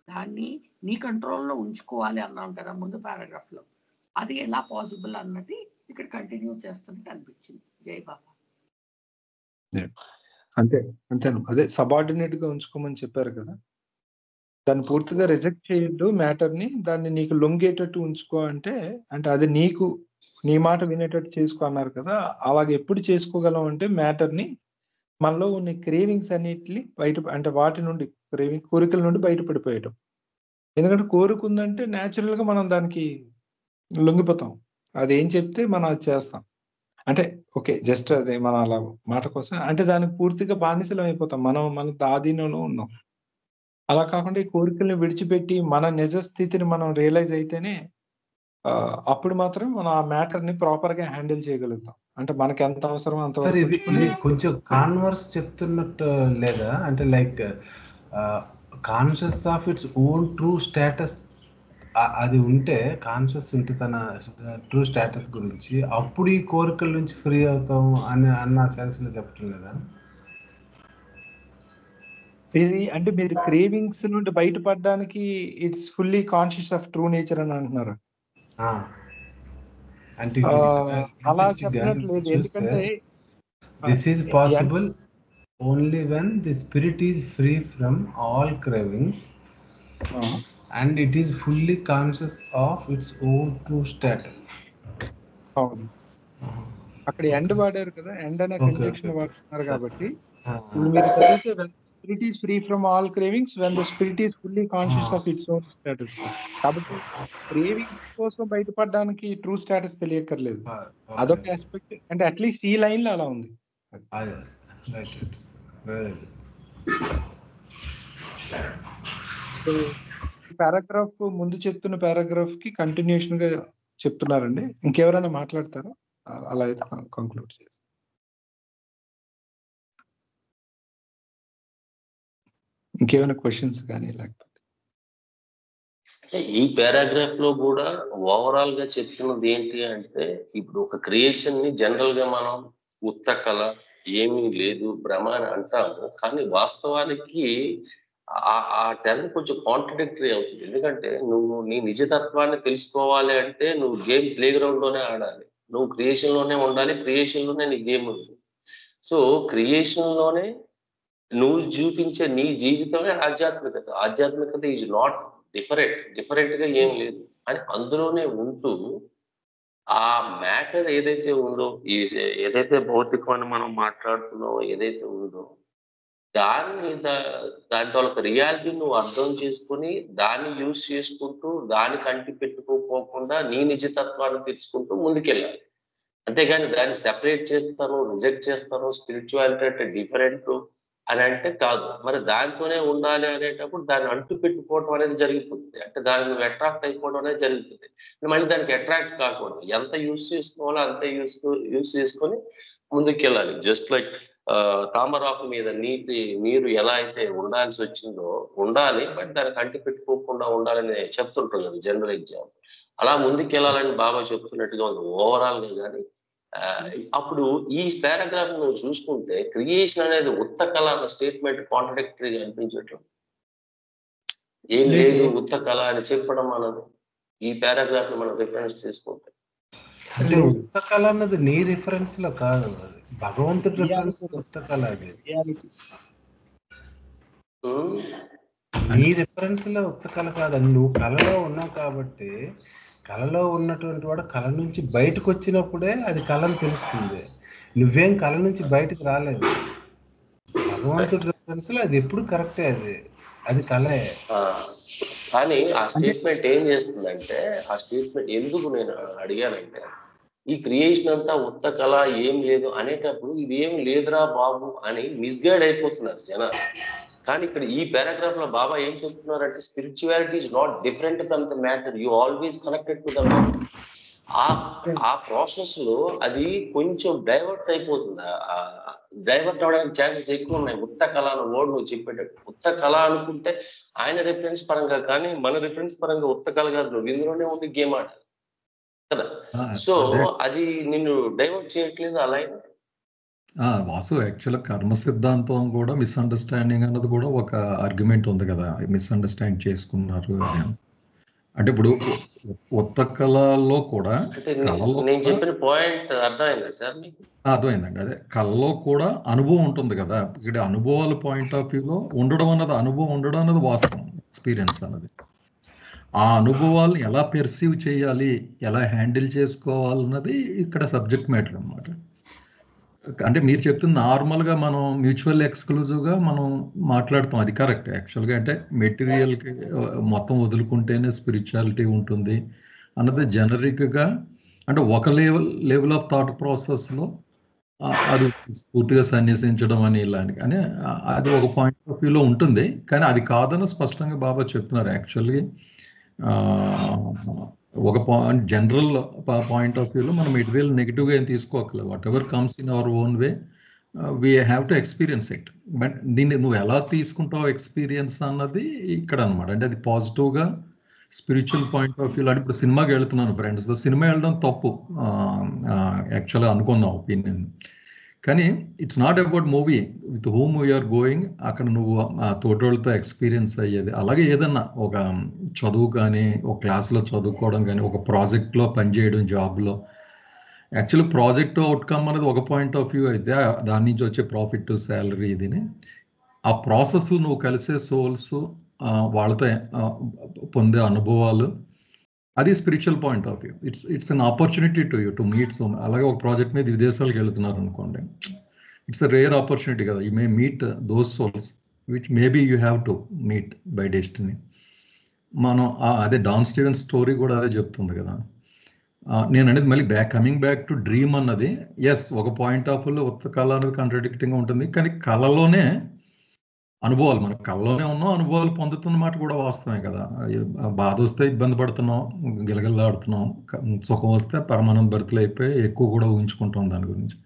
దాన్ని నీ కంట్రోల్లో ఉంచుకోవాలి అన్నాం కదా ముందు పారాగ్రాఫ్ లో, అది ఎలా పాసిబుల్ అన్నది ఇక్కడ కంటిన్యూ చేస్తున్నట్టు అనిపించింది. జై బాబా. అంతే అంతేను, అదే సబార్డినేట్ గా ఉంచుకోమని చెప్పారు కదా, దాన్ని పూర్తిగా రిజెక్ట్ చేయొద్దు మ్యాటర్ ని, దాన్ని నీకు లొంగేటట్టు ఉంచుకో అంటే, అంటే అది నీకు నీ మాట వినేటట్టు చేసుకో అన్నారు కదా. అలాగే ఎప్పుడు చేసుకోగలం అంటే మ్యాటర్ ని మనలో ఉన్న క్రేవింగ్స్ అన్నిటిని బయట, అంటే వాటి నుండి కోరికల నుండి బయటపడిపోయటం. ఎందుకంటే కోరుకుందంటే న్యాచురల్ గా మనం దానికి లొంగిపోతాం, అది ఏం చెప్తే మనం అది చేస్తాం. అంటే ఓకే జస్ట్ అదే మన అలా మాట కోసం, అంటే దానికి పూర్తిగా బానిసలం అయిపోతాం, మన ఆధీనంలో ఉన్నాం. అలా కాకుండా ఈ కోరికల్ని విడిచిపెట్టి మన నిజ స్థితిని మనం రియలైజ్ అయితేనే అప్పుడు మాత్రం మనం ఆ మ్యాటర్ ని ప్రాపర్ గా హ్యాండిల్ చేయగలుగుతాం. అంటే మనకి ఎంత అవసరం సార్ అంతవరకు ఇది ఉంచుకుని కొంచెం కాన్వర్స్ చెప్తున్నట్టు లేదా? అంటే like conscious of its own true status అది ఉంటే, కాన్షియస్ ఉంటే తన ట్రూ స్టేటస్ గురించి, అప్పుడు ఈ కోరికల నుంచి ఫ్రీ అవుతాం అన్న సెన్స్ లో చెప్పటం లేదా? ఇది అంటే మీరు క్రేవింగ్స్ నుండి బయటపడడానికి it's fully conscious of true nature అని అంటున్నారు. అంటే అలా చెప్పినట్లు లేదు, ఎందుకంటే this is possible only when the spirit is free from all cravings and it is fully conscious of its own true status. అవును, అక్కడ ఎండ్ వాడారు కదా, ఎండ్ అనే కంజంక్షన్ వాడుతున్నారు కాబట్టి మీరు చదివితే spirit is free from all cravings when the spirit is fully conscious of its own status. కాబట్టి క్రేవింగ్స్ కోసం బయటపడడానికి ట్రూ స్టేటస్ తెలియక్కర్లేదు, అదొక ఆస్పెక్ట్. అంటే అట్లీస్ట్ ఈ లైన్ లో అలా ఉంది. సో పారాగ్రాఫ్ ముందు చెప్తున్న పారాగ్రాఫ్ కి కంటిన్యూషన్ గా చెప్తున్నారండి. ఇంకెవరైనా మాట్లాడతారా? అలా అయితే కంక్లూడ్ చేస్తాం. ఇంకేమైనా క్వశ్చన్స్ కానీ లేకపోతే ఈ పారాగ్రాఫ్ లో కూడా ఓవరాల్ గా చెప్తున్నది ఏంటి అంటే, ఇప్పుడు ఒక క్రియేషన్ ని జనరల్ గా మనం ఉత్త కళ, ఏమీ లేదు, భ్రమ అని అంటాము. కానీ వాస్తవానికి ఆ టర్మ్ కొంచెం కాంట్రడిక్టరీ అవుతుంది. ఎందుకంటే నువ్వు నీ నిజతత్వాన్ని తెలుసుకోవాలి అంటే నువ్వు గేమ్ ప్లే గ్రౌండ్ లోనే ఆడాలి, నువ్వు క్రియేషన్ లోనే ఉండాలి, క్రియేషన్ లోనే నీ గేమ్ ఉంది. సో క్రియేషన్ లోనే నువ్వు చూపించే నీ జీవితమే ఆధ్యాత్మికత. ఆధ్యాత్మికత ఈజ్ నాట్ డిఫరెంట్ గా ఏం లేదు అని అందులోనే ఉంటూ, ఆ మ్యాటర్ ఏదైతే ఉందో, ఏదైతే భౌతికం అని మనం మాట్లాడుతున్నామో ఏదైతే ఉందో, దాంతో ఒక రియాలిటీ నువ్వు అర్థం చేసుకుని దాన్ని యూజ్ చేసుకుంటూ దానికి అంటి పెట్టుకోకుండా నీ నిజతత్వాన్ని తెలుసుకుంటూ ముందుకెళ్ళాలి. అంతేగాని దాన్ని సెపరేట్ చేస్తాను, రిజెక్ట్ చేస్తాను, స్పిరిచువాలిటీ అంటే డిఫరెంట్ అని అంటే కాదు. మరి దాంతోనే ఉండాలి అనేటప్పుడు దాన్ని అంటు పెట్టుకోవడం అనేది జరిగిపోతుంది. అంటే దాన్ని నువ్వు అట్రాక్ట్ అయిపోవడం అనేది జరుగుతుంది. మళ్ళీ దానికి అట్రాక్ట్ కాకూడదు, ఎంత యూజ్ చేసుకోవాలో అంతే యూజ్ చేసుకొని ముందుకెళ్ళాలి. జస్ట్ లైక్ తామరాకు మీద నీరు ఎలా అయితే ఉండాల్సి వచ్చిందో ఉండాలి, బట్ దానికి అంటి పెట్టుకోకుండా ఉండాలని చెప్తుంటారు కదా జనరల్ ఎగ్జామ్. అలా ముందుకెళ్ళాలని బాబా చెప్తున్నట్టుగా ఉంది ఓవరాల్ గా. కానీ అప్పుడు ఈ పారాగ్రాఫ్ నువ్వు చూసుకుంటే క్రియేషన్ అనేది ఉత్త కళ అన్న స్టేట్మెంట్ కాంట్రడిక్టరీగా అనిపించట్లేదు. ఏం లేదు ఉత్త కళ అని చెప్పడం అన్నది ఈ పారాగ్రాఫ్ ని మనం రిఫరెన్స్ చేసుకుంటే, అంటే ఉత్త కళ అన్నది నీ రిఫరెన్స్ లో కాదు, భగవంతుడి రిఫరెన్స్ ఉత్త కళ. అది నీ రిఫరెన్స్ లో ఉత్త కళ కాదండి. నువ్వు కళలో ఉన్నావు కాబట్టి, కళలో ఉన్నటువంటి వాడు కళ నుంచి బయటకు వచ్చినప్పుడే అది కళని తెలుస్తుంది. నువ్వేం కళ నుంచి బయటకు రాలేదు. భగవంతుడి రిఫరెన్స్ లో అది ఎప్పుడు కరెక్టే, అది కళే. కానీ ఆ స్టేట్మెంట్ ఏం చేస్తుందంటే, ఆ స్టేట్మెంట్ ఎందుకు నేను అడిగానంటే, ఈ క్రియేషన్ అంతా ఉత్త కళ ఏం లేదు అనేటప్పుడు ఇది ఏం లేదురా బాబు అని మిస్గైడ్ అయిపోతున్నారు జనాలు. కానీ ఇక్కడ ఈ పారాగ్రాఫ్ లో బాబా ఏం చెప్తున్నారంటే, spirituality is not different from the matter, you always connected to the matter. ఆ ప్రాసెస్ లో అది కొంచెం డైవర్ట్ అయిపోతుంది. డైవర్ట్ అవడానికి ఛాన్సెస్ ఎక్కువ ఉన్నాయి. ఉత్త కళ అన్న వర్డ్ నువ్వు చెప్పేటట్టు, ఉత్త కళ అనుకుంటే ఆయన రిఫరెన్స్ పరంగా, కానీ మన రిఫరెన్స్ పరంగా ఉత్త కళ కాదు, నువ్వు ఇందులోనే ఉండి గేమ్ ఆడాలి కదా. సో అది నిన్ను డైవర్ట్ చేయట్లేదు అలా. వాసు యాక్చువల్గా కర్మ సిద్ధాంతం కూడా మిస్అండర్స్టాండింగ్ అన్నది కూడా ఒక ఆర్గ్యుమెంట్ ఉంది కదా, మిస్అండర్స్టాండ్ చేసుకున్నారు అని. అంటే ఇప్పుడు ఉత్త కళలో కూడా, కళలో నేను చెప్పిన పాయింట్ అర్థమైందా సార్ మీకు? అర్థమైందండి. అదే కళలో కూడా అనుభవం ఉంటుంది కదా. ఇక్కడ అనుభవాల పాయింట్ ఆఫ్ వ్యూలో ఉండడం అన్నది, అనుభవం ఉండడం అన్నది వాస్తవం, ఎక్స్పీరియన్స్ అన్నది. ఆ అనుభవాలను ఎలా పెర్సీవ్ చేయాలి, ఎలా హ్యాండిల్ చేసుకోవాలన్నది ఇక్కడ సబ్జెక్ట్ మ్యాటర్ అన్నమాట. అంటే మీరు చెప్తున్న నార్మల్గా మనం మ్యూచువల్ ఎక్స్క్లూజివ్గా మనం మాట్లాడుతాం, అది కరెక్ట్ యాక్చువల్గా. అంటే మెటీరియల్కి మొత్తం వదులుకుంటేనే స్పిరిచువాలిటీ ఉంటుంది అన్నది జనరిక్గా, అంటే ఒక లెవెల్ ఆఫ్ థాట్ ప్రాసెస్లో అది పూర్తిగా సన్యసించడం అని ఇలాంటి, కానీ అది ఒక పాయింట్ ఆఫ్ వ్యూలో ఉంటుంది. కానీ అది కాదని స్పష్టంగా బాబా చెప్తున్నారు యాక్చువల్లీ. ఒక జనరల్ పాయింట్ ఆఫ్ వ్యూలో మనం మెటీరియల్ నెగిటివ్గా ఏం తీసుకోకలేదు. Whatever comes in our own way we have to experience it. But దీన్ని నువ్వు ఎలా తీసుకుంటావు ఎక్స్పీరియన్స్ అన్నది ఇక్కడ అనమాట. అంటే అది పాజిటివ్గా స్పిరిచువల్ పాయింట్ ఆఫ్ వ్యూలో. అంటే ఇప్పుడు సినిమాకి వెళ్తున్నాను ఫ్రెండ్స్తో, సినిమా వెళ్ళడం తప్పు యాక్చువల్గా అనుకుందాం ఒపీనియన్. కానీ it's not about movie with whom you're going, అక్కడ నువ్వు ఆ తోటోళ్ళతో ఎక్స్పీరియన్స్ అయ్యేది. అలాగే ఏదన్నా ఒక చదువు కానీ, ఒక క్లాస్లో చదువుకోవడం కానీ, ఒక ప్రాజెక్ట్లో పనిచేయడం, జాబ్లో యాక్చువల్లీ ప్రాజెక్ట్ అవుట్కమ్ అనేది ఒక పాయింట్ ఆఫ్ వ్యూ అయితే, దాని నుంచి వచ్చే ప్రాఫిట్, శాలరీ, ఇదిని ఆ ప్రాసెస్లో నువ్వు కలిసే సోల్స్, వాళ్ళతో పొందే అనుభవాలు, అది spiritual point of view. It's an opportunity to you to meet so. అలాగే ఒక ప్రాజెక్ట్ మీద విదేశాలకు వెళ్తున్నారు అనుకోండి, ఇట్స్ అ రేర్ ఆపర్చునిటీ కదా. You may meet those souls which maybe you have to meet by destiny. మనం అదే డాన్ స్టీవెన్ స్టోరీ కూడా అదే చెప్తుంది కదా. నేను అనేది మళ్ళీ కమింగ్ బ్యాక్ టు డ్రీమ్ అన్నది, ఎస్ ఒక పాయింట్ ఆఫ్ వ్యూలో ఉత్త కళ అనేది కాంట్రాడిక్టింగ్గా ఉంటుంది. కానీ కళలోనే అనుభవాలు, మన కళ్ళలోనే ఉన్నాం, అనుభవాలు పొందుతున్న మాట కూడా వాస్తవమే కదా. బాధ వస్తే ఇబ్బంది పడుతున్నాం, గిలగిల్లాడుతున్నాం, సుఖం వస్తే పరమానంద భరితులు అయిపోయి ఎక్కువ కూడా ఊహించుకుంటాం దాని గురించి.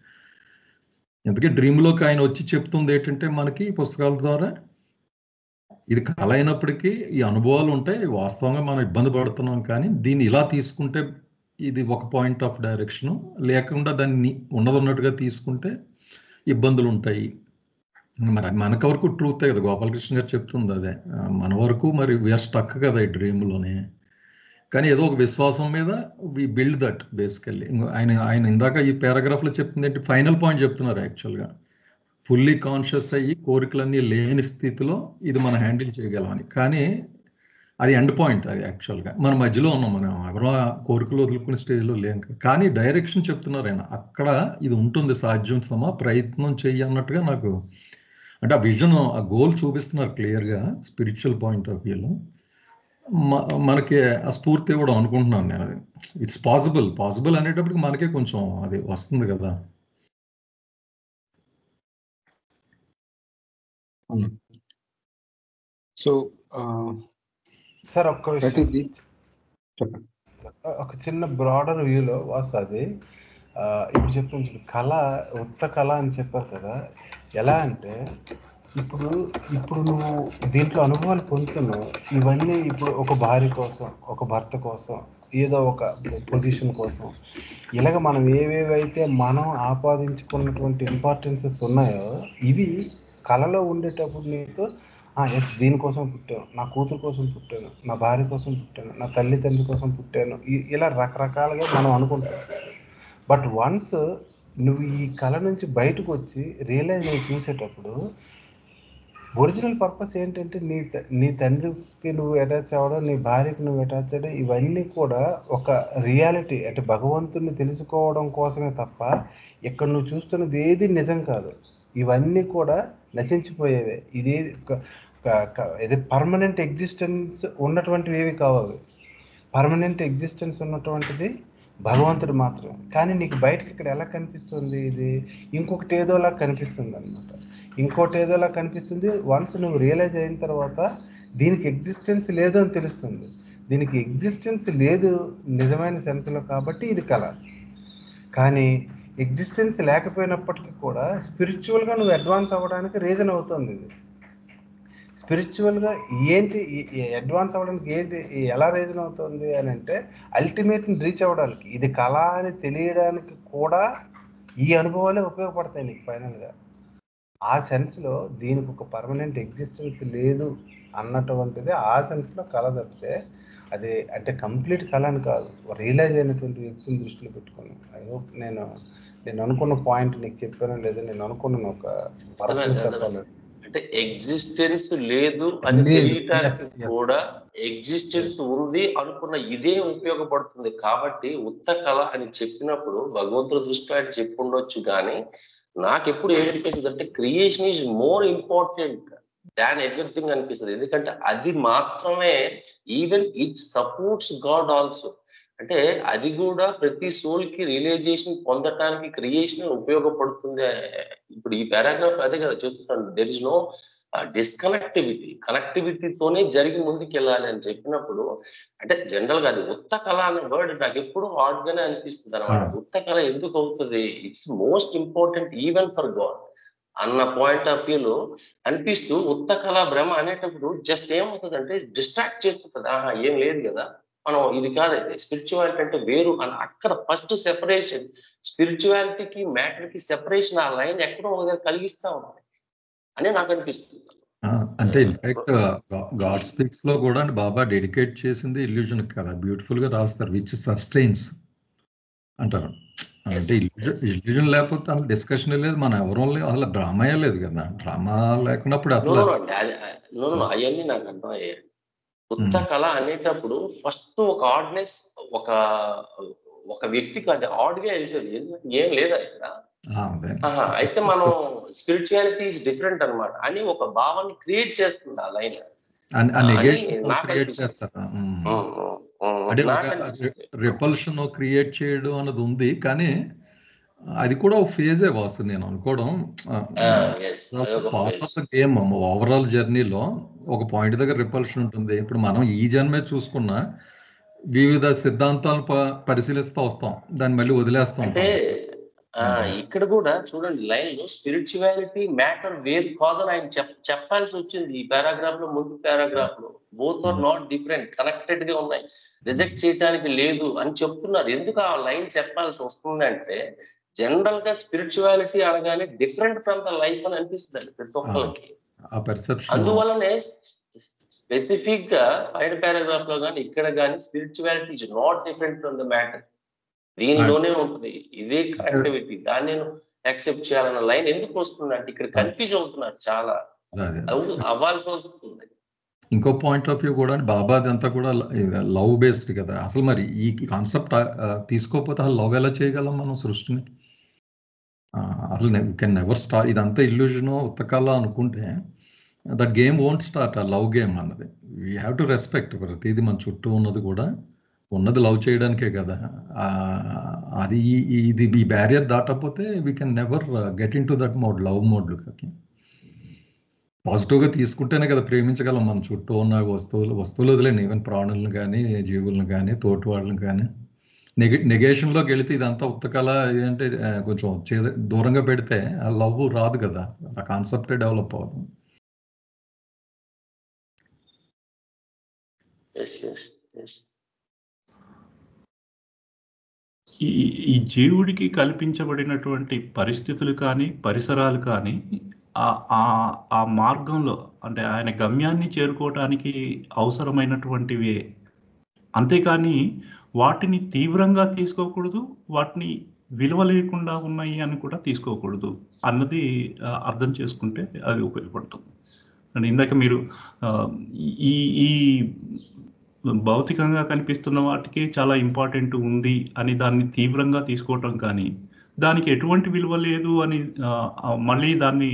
ఎందుకంటే డ్రీమ్లోకి ఆయన వచ్చి చెప్తుంది ఏంటంటే, మనకి పుస్తకాల ద్వారా ఇది కళ అయినప్పటికీ ఈ అనుభవాలు ఉంటాయి, వాస్తవంగా మనం ఇబ్బంది పడుతున్నాం. కానీ దీన్ని ఇలా తీసుకుంటే ఇది ఒక పాయింట్ ఆఫ్ డైరెక్షను, లేకుండా దాన్ని ఉన్నట్టుగా తీసుకుంటే ఇబ్బందులు ఉంటాయి. మరి మనకు వరకు ట్రూతే కదా, గోపాలకృష్ణ గారు చెప్తుంది అదే. మన వరకు మరి వీఆర్ స్టక్ కదా ఈ డ్రీమ్లోనే. కానీ ఏదో ఒక విశ్వాసం మీద వి బిల్డ్ దట్ బేసికల్లీ. ఆయన ఇందాక ఈ పారాగ్రాఫ్లో చెప్తుంది ఏంటి, ఫైనల్ పాయింట్ చెప్తున్నారు యాక్చువల్గా. ఫుల్లీ కాన్షియస్ అయ్యి కోరికలన్నీ లేని స్థితిలో ఇది మనం హ్యాండిల్ చేయగలమని. కానీ అది ఎండ్ పాయింట్. అది యాక్చువల్గా మన మధ్యలో ఉన్నాం, మనం ఎవరో కోరికలు వదులుకునే స్టేజ్లో లేం. కానీ డైరెక్షన్ చెప్తున్నారు ఆయన, అక్కడ ఇది ఉంటుంది, సాధ్యం సమా, ప్రయత్నం చెయ్యి అన్నట్టుగా నాకు. అంటే ఆ విజన్, ఆ గోల్ చూపిస్తున్నారు క్లియర్గా స్పిరిచువల్ పాయింట్ ఆఫ్ వ్యూలో. మనకి ఆ స్ఫూర్తి కూడా అనుకుంటున్నాను నేను. అది ఇట్స్ పాసిబుల్ అనేటప్పటికి మనకే కొంచెం అది వస్తుంది కదా. సో సార్ ఒక్క విషయం చెప్పండి. ఒక చిన్న బ్రాడర్ వ్యూలో అది ఇప్పుడు చెప్తుంది, కళ ఉత్త కళ అని చెప్పారు కదా. ఎలా అంటే ఇప్పుడు నువ్వు దీంట్లో అనుభవాలు పొందుతున్నావు, ఇవన్నీ ఇప్పుడు ఒక భార్య కోసం, ఒక భర్త కోసం, ఏదో ఒక పొజిషన్ కోసం, ఇలాగ మనం ఏవేవైతే మనం ఆపాదించుకున్నటువంటి ఇంపార్టెన్సెస్ ఉన్నాయో, ఇవి కళలో ఉండేటప్పుడు నీకు ఎస్ దీనికోసం పుట్టాను, నా కూతురు కోసం పుట్టాను, నా భార్య కోసం పుట్టాను, నా తల్లిదండ్రుల కోసం పుట్టాను, ఇలా రకరకాలుగా మనం అనుకుంటాం. బట్ వన్స్ నువ్వు ఈ కళ నుంచి బయటకు వచ్చి రియలైజ్ అయ్యి చూసేటప్పుడు ఒరిజినల్ పర్పస్ ఏంటంటే నీ తండ్రికి నువ్వు అటాచ్ అవ్వడం, నీ భార్యకి నువ్వు అటాచ్ అవ్వడం, ఇవన్నీ కూడా ఒక రియాలిటీ, అంటే భగవంతుని తెలుసుకోవడం కోసమే తప్ప ఇక్కడ నువ్వు చూస్తున్నది ఏది నిజం కాదు. ఇవన్నీ కూడా నశించిపోయేవే. ఇది ఇది పర్మనెంట్ ఎగ్జిస్టెన్స్ ఉన్నటువంటివి ఏవి కావాలి. పర్మనెంట్ ఎగ్జిస్టెన్స్ ఉన్నటువంటిది భగవంతుడు మాత్రమే. కానీ నీకు బయటకి ఇక్కడ ఎలా కనిపిస్తుంది, ఇది ఇంకొకటి ఏదోలా కనిపిస్తుంది అనమాట. ఇంకోటి ఏదోలా కనిపిస్తుంది. వన్స్ నువ్వు రియలైజ్ అయిన తర్వాత దీనికి ఎగ్జిస్టెన్స్ లేదు అని తెలుస్తుంది. దీనికి ఎగ్జిస్టెన్స్ లేదు నిజమైన సెన్స్లో, కాబట్టి ఇది కళ. కానీ ఎగ్జిస్టెన్స్ లేకపోయినప్పటికీ కూడా స్పిరిచువల్గా నువ్వు అడ్వాన్స్ అవ్వడానికి రీజన్ అవుతుంది. ఇది స్పిరిచువల్గా ఏంటి అడ్వాన్స్ అవ్వడానికి ఏంటి ఎలా రీజన్ అవుతుంది అని అంటే, అల్టిమేట్ని రీచ్ అవ్వడానికి, ఇది కళ అని తెలియడానికి కూడా ఈ అనుభవాలే ఉపయోగపడతాయి నీకు ఫైనల్గా. ఆ సెన్స్లో దీనికి ఒక పర్మనెంట్ ఎగ్జిస్టెన్స్ లేదు అన్నటువంటిది ఆ సెన్స్లో కళ తప్పితే అది అంటే కంప్లీట్ కళ అని కాదు. రియలైజ్ అయినటువంటి వ్యక్తిని దృష్టిలో పెట్టుకుని ఐ హోప్ నేను అనుకున్న పాయింట్ నీకు చెప్పానో లేదో. నేను అనుకున్నాను ఒక పర్సనల్ చెప్పాలి అంటే ఎగ్జిస్టెన్స్ లేదు అని తెలియటానికి కూడా ఎగ్జిస్టెన్స్ ఉంది అనుకున్న ఇదే ఉపయోగపడుతుంది. కాబట్టి ఉత్త కళ అని చెప్పినప్పుడు భగవంతుడి దృష్టిలో ఆయన చెప్పుండొచ్చు, కానీ నాకు ఎప్పుడు ఏమనిపిస్తుంది అంటే creation is more important than everything అనిపిస్తుంది. ఎందుకంటే అది మాత్రమే, even it supports God also. అంటే అది కూడా ప్రతి సోల్ కి రియలైజేషన్ పొందటానికి క్రియేషన్ ఉపయోగపడుతుంది. ఇప్పుడు ఈ పారాగ్రాఫ్ అదే కదా చెప్తున్నాను, దెర్ ఇస్ నో డిస్కనెక్టివిటీ, కనెక్టివిటీతోనే జరిగి ముందుకు వెళ్ళాలి అని చెప్పినప్పుడు, అంటే జనరల్ గా అది ఉత్త కళ అన్న వర్డ్ నాకు ఎప్పుడు హార్డ్ గానే అనిపిస్తుంది అనమాట. ఉత్త కళ ఎందుకు అవుతుంది, it's most important even for God అన్న పాయింట్ ఆఫ్ వ్యూలో అనిపిస్తూ, ఉత్త కళ భ్రమ అనేటప్పుడు జస్ట్ ఏమవుతుంది అంటే డిస్ట్రాక్ట్ చేస్తుంది. ఆహా ఏం లేదు కదా, మనం ఇది కాదైతే స్పిరిచువాలిటీ అంటే వేరు అని అక్కడ ఫస్ట్ సెపరేషన్, స్పిరిచువాలిటీకి మ్యాటర్ కి సెపరేషన్, ఆ లైన్ ఎక్కడో ఒక దగ్గర కలిగిస్తా ఉంది అని నాకు అనిపిస్తుంది. అంటే ఇన్ఫాక్ట్ గాడ్ స్పీక్స్ లో కూడా బాబా డెడికేట్ చేసింది ఇల్యూజన్ కదా, బ్యూటిఫుల్ గా రాస్తారు, విచ్ సస్టైన్స్ అంటారు. అంటే ఇల్యూజన్ లేకపోతే అసలు డిస్కషన్ లేదు, మన ఎవరో అసలు డ్రామాయే లేదు కదా. డ్రామా లేకున్నప్పుడు అసలు అవన్నీ నాకు అర్థం అయ్యాయి. ఉత్త కళ అనేటప్పుడు ఫస్ట్ ఒక ఆర్డ్నెస్, ఒక వ్యక్తికి అది ఆడ్గా వెళ్తుంది, ఎందుకంటే ఏం లేదా ఇక్కడ. అయితే మనం స్పిరిచువాలిటీ ఈజ్ డిఫరెంట్ అనమాట అని ఒక భావాన్ని క్రియేట్ చేస్తుంది ఆ లైన్. రిపల్షన్ క్రియేట్ చేయడం అన్నది ఉంది, కానీ అది కూడా ఒక ఫేజే వాసు నేను అనుకోవడం. Part of the game overall జర్నీలో ఒక పాయింట్ దగ్గర రిపల్షన్ ఉంటుంది. ఇప్పుడు మనం ఈ జన్మే చూసుకున్నా వివిధ సిద్ధాంతాలు పరిశీలిస్తూ వస్తాం, దాన్ని మళ్ళీ వదిలేస్తాం. అంటే ఇక్కడ కూడా చూడండి లైన్ లో స్పిరిచువాలిటీ మ్యాటర్ వేరు కాదని ఆయన చెప్పాల్సి వచ్చింది ఈ పారాగ్రాఫ్ లో. ముందు పారాగ్రాఫ్ లో both are not different, connected గా ఉన్నాయి, రిజెక్ట్ చేయడానికి లేదు అని చెప్తున్నారు. ఎందుకు ఆ లైన్ చెప్పాల్సి వస్తుంది అంటే, జనరల్ గా స్పిరిచువాలిటీ అనగానే డిఫరెంట్ ఫ్రమ్ ద లైఫ్ అని అనిపిస్తుంది ప్రతి ఒక్కరికి. అందువల్లనే స్పెసిఫిక్ గా పైన పారాగ్రాఫ్ లో కానీ ఇక్కడ కానీ spirituality is not different from the matter, దీనిలోనే ఉంటుంది, ఇదే కనెక్టివిటీ, దాన్ని నేను యాక్సెప్ట్ చేయాలన్న లైన్ ఎందుకు వస్తుంది అంటే ఇక్కడ కన్ఫ్యూజ్ అవుతున్నారు చాలా, అవ్వాల్సి వస్తుంది. ఇంకో పాయింట్ ఆఫ్ వ్యూ కూడా బాబాది అంతా కూడా లవ్ బేస్డ్ కదా. అసలు మరి ఈ కాన్సెప్ట్ తీసుకోకపోతే అసలు లవ్ ఎలా చేయగలం మనం సృష్టిని? అసలు కెన్ నెవర్ స్టార్ట్. ఇదంతా ఇల్యూజన్ ఉత్తకాల అనుకుంటే దట్ గేమ్ వోంట్ స్టార్ట్. ఆ లవ్ గేమ్ అన్నది వీ హ్యావ్ టు రెస్పెక్ట్. ప్రతిదీ మన చుట్టూ ఉన్నది కూడా ఉన్నది లవ్ చేయడానికే కదా. అది ఇది ఈ బ్యారియర్ దాటకపోతే we can never get into that mode, love మోడ్లోకి. పాజిటివ్గా తీసుకుంటేనే కదా ప్రేమించగలం మన చుట్టూ ఉన్న వస్తువులు వదిలేండి, ఈవెన్ ప్రాణులను కానీ జీవులను కానీ తోటి వాళ్ళని కానీ. నెగేషన్లోకి వెళితే ఇదంతా ఉత్తకాల ఏంటంటే కొంచెం దూరంగా పెడితే ఆ లవ్ రాదు కదా, ఆ కాన్సెప్టే డెవలప్ అవ్వదు. ఈ జీవుడికి కల్పించబడినటువంటి పరిస్థితులు కానీ పరిసరాలు కానీ ఆ మార్గంలో అంటే ఆయన గమ్యాన్ని చేరుకోవటానికి అవసరమైనటువంటివే. అంతేకాని వాటిని తీవ్రంగా తీసుకోకూడదు, వాటిని విలువ లేకుండా ఉన్నాయి అని కూడా తీసుకోకూడదు అన్నది అర్థం చేసుకుంటే అది ఉపయోగపడుతుంది. అండ్ ఇందాక మీరు ఈ భౌతికంగా కనిపిస్తున్న వాటికి చాలా ఇంపార్టెంట్ ఉంది అని దాన్ని తీవ్రంగా తీసుకోవటం కానీ, దానికి ఎటువంటి విలువ లేదు అని మళ్ళీ దాన్ని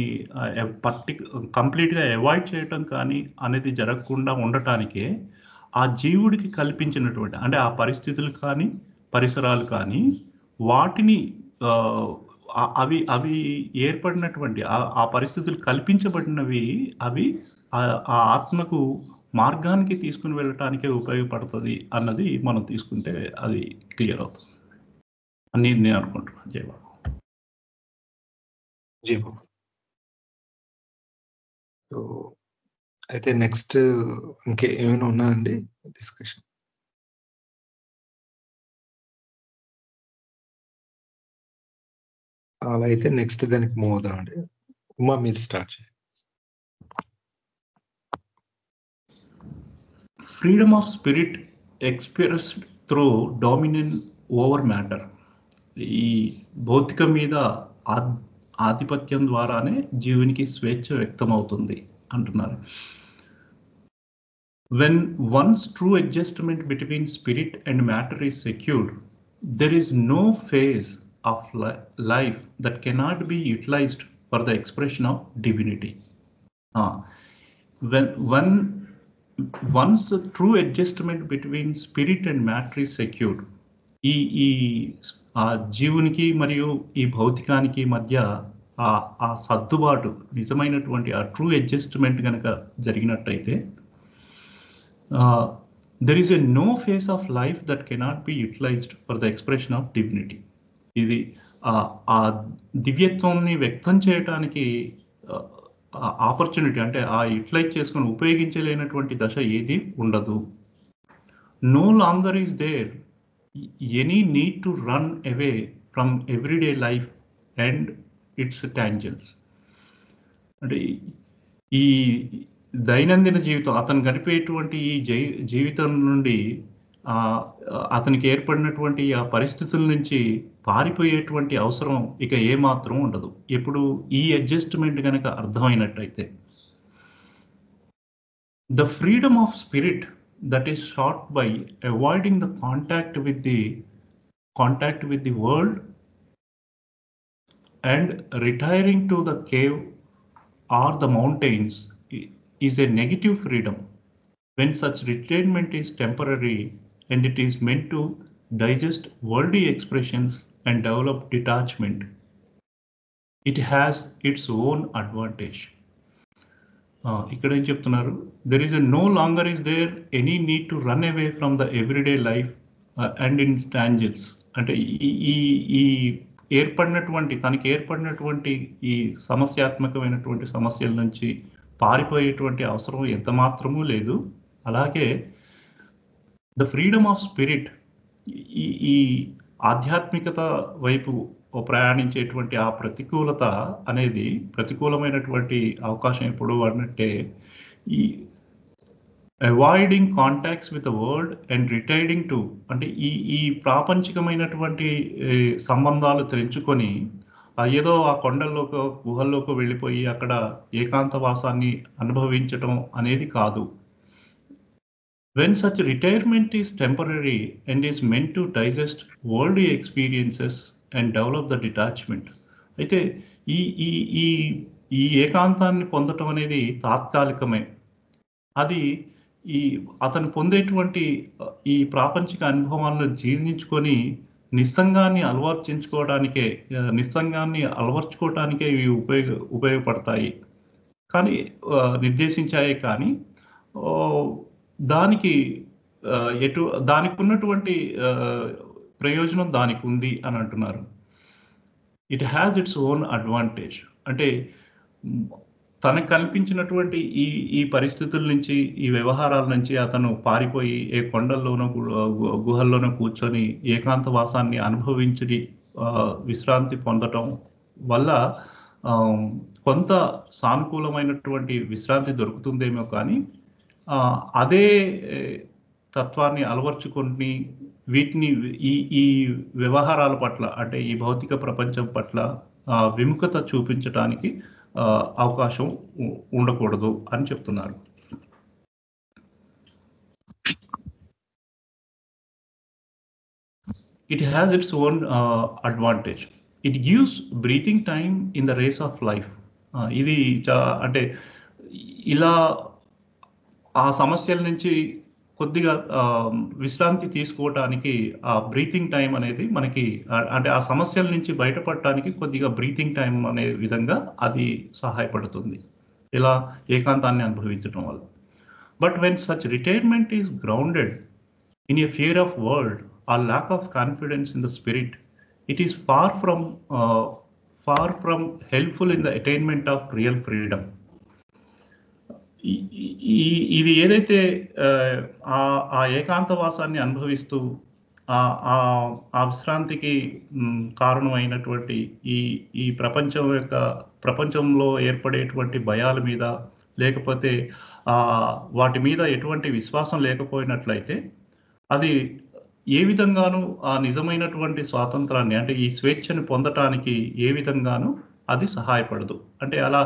కంప్లీట్గా అవాయిడ్ చేయటం కానీ అనేది జరగకుండా ఉండటానికే ఆ జీవుడికి కల్పించినటువంటి అంటే ఆ పరిస్థితులు కానీ పరిసరాలు కానీ వాటిని అవి అవి ఏర్పడినటువంటి ఆ పరిస్థితులు కల్పించబడినవి అవి ఆ ఆత్మకు మార్గానికి తీసుకుని వెళ్ళటానికే ఉపయోగపడుతుంది అన్నది మనం తీసుకుంటే అది క్లియర్ అవుతుంది అని నేను అనుకుంటున్నాను. జయబాబు. జయబాబు. సో అయితే నెక్స్ట్ ఇంకేమైనా ఉన్నాయండి డిస్కషన్? అలా అయితే నెక్స్ట్ దానికి మూవ్ అవుదామండి. ఉమా మీరు స్టార్ట్ చేయండి. Freedom of spirit expressed through dominance over matter. ఈ భౌతికం మీద ఆధిపత్యం ద్వారానే జీవునికి స్వేచ్ఛ వ్యక్తమవుతుంది అంటున్నారు. When one's true adjustment between spirit and matter is secured, there is no phase of life that cannot be utilized for the expression of divinity. When one's true adjustment between spirit and matter is secured, ఈ జీవునికి మరియు ఈ భౌతికానికి మధ్య ఆ సర్దుబాటు నిజమైనటువంటి ఆ true adjustment కనుక జరిగినట్టయితే there is no phase of life that cannot be utilized for the expression of divinity. ఇది ఆ దివ్యత్వాన్ని వ్యక్తం చేయడానికి ఆపర్చునిటీ అంటే ఆ యూటిలైజ్ చేసుకుని ఉపయోగించలేనటువంటి దశ ఏది ఉండదు. No longer is there any need to run away from everyday life and its tangents. అంటే ఈ దైనందిన జీవితం అతను గడిపేటువంటి ఈ జీవితం నుండి అతనికి ఏర్పడినటువంటి ఆ పరిస్థితుల నుంచి పారిపోయేటువంటి అవసరం ఇక ఏమాత్రం ఉండదు ఎప్పుడు ఈ అడ్జస్ట్మెంట్ కనుక అర్థమైనట్టయితే. The freedom of spirit that is sought by avoiding the contact with the world and retiring to the cave or the mountains is a negative freedom. When such retirement is temporary and it is meant to digest worldly expressions and develop detachment, it has its own advantage. ఇక్కడ ఏం చెప్తున్నారు? There is no longer is there any need to run away from the everyday life and in tangents. అంటే ఈ తనకి ఏర్పడినటువంటి ఈ సమస్యాత్మకమైనటువంటి సమస్యల నుంచి పారిపోయేటువంటి అవసరం ఎంత మాత్రమూ లేదు. అలాగే ద ఫ్రీడమ్ ఆఫ్ స్పిరిట్ ఈ ఆధ్యాత్మికత వైపు ప్రయాణించేటువంటి ఆ ప్రతికూలత అనేది ప్రతికూలమైనటువంటి అవకాశం ఎప్పుడు అన్నట్టే ఈ avoiding contacts with the world and retiring to అంటే ఈ ప్రాపంచికమైనటువంటి సంబంధాలు తెంచుకొని ఏదో ఆ కొండల్లోకో గుహల్లోకి వెళ్ళిపోయి అక్కడ ఏకాంతవాసాన్ని అనుభవించటం అనేది కాదు. When such retirement is temporary and is meant to digest world experiences and develop the detachment. అయితే ఈ ఏకాంతాన్ని పొందటం అనేది తాత్కాలికమే. అది అతను పొందేటువంటి ఈ ప్రాపంచిక అనుభవాలను జీర్ణించుకొని నిస్సంగాన్ని అలవర్చుకోవడానికే ఇవి ఉపయోగపడతాయి కానీ నిర్దేశించాయి. కానీ దానికి ఉన్నటువంటి ప్రయోజనం దానికి ఉంది అని అంటున్నారు. It has its own advantage. అంటే తనకు కల్పించినటువంటి ఈ పరిస్థితుల నుంచి ఈ వ్యవహారాల నుంచి అతను పారిపోయి ఏ కొండల్లోనో గుహల్లోనో కూర్చొని ఏకాంతవాసాన్ని అనుభవించి విశ్రాంతి పొందటం వల్ల కొంత సానుకూలమైనటువంటి విశ్రాంతి దొరుకుతుందేమో కానీ అదే తత్వాన్ని అలవర్చుకొని వీటిని ఈ వ్యవహారాల పట్ల అంటే ఈ భౌతిక ప్రపంచం పట్ల విముఖత చూపించడానికి అవకాశం ఉండకూడదు అని చెప్తున్నారు. It has its own advantage. It gives breathing time in the race of life. ఇది అంటే ఇలా ఆ సమస్యల నుంచి కొద్దిగా విశ్రాంతి తీసుకోవటానికి ఆ బ్రీతింగ్ టైం అనేది మనకి అంటే ఆ సమస్యల నుంచి బయటపడటానికి కొద్దిగా బ్రీతింగ్ టైం అనే విధంగా అది సహాయపడుతుంది ఇలా ఏకాంతాన్ని అనుభవించడం వల్ల. But when such retirement is grounded in a fear of world or lack of confidence in the spirit, it is far from helpful in the attainment of real freedom. ఇది ఏదైతే ఆ ఏకాంతవాసాన్ని అనుభవిస్తూ ఆ విశ్రాంతికి కారణమైనటువంటి ఈ ప్రపంచంలో ఏర్పడేటువంటి భయాల మీద లేకపోతే వాటి మీద ఎటువంటి విశ్వాసం లేకపోయినట్లయితే అది ఏ విధంగానూ ఆ నిజమైనటువంటి స్వాతంత్రాన్ని అంటే ఈ స్వేచ్ఛను పొందటానికి ఏ విధంగానూ అది సహాయపడదు. అంటే అలా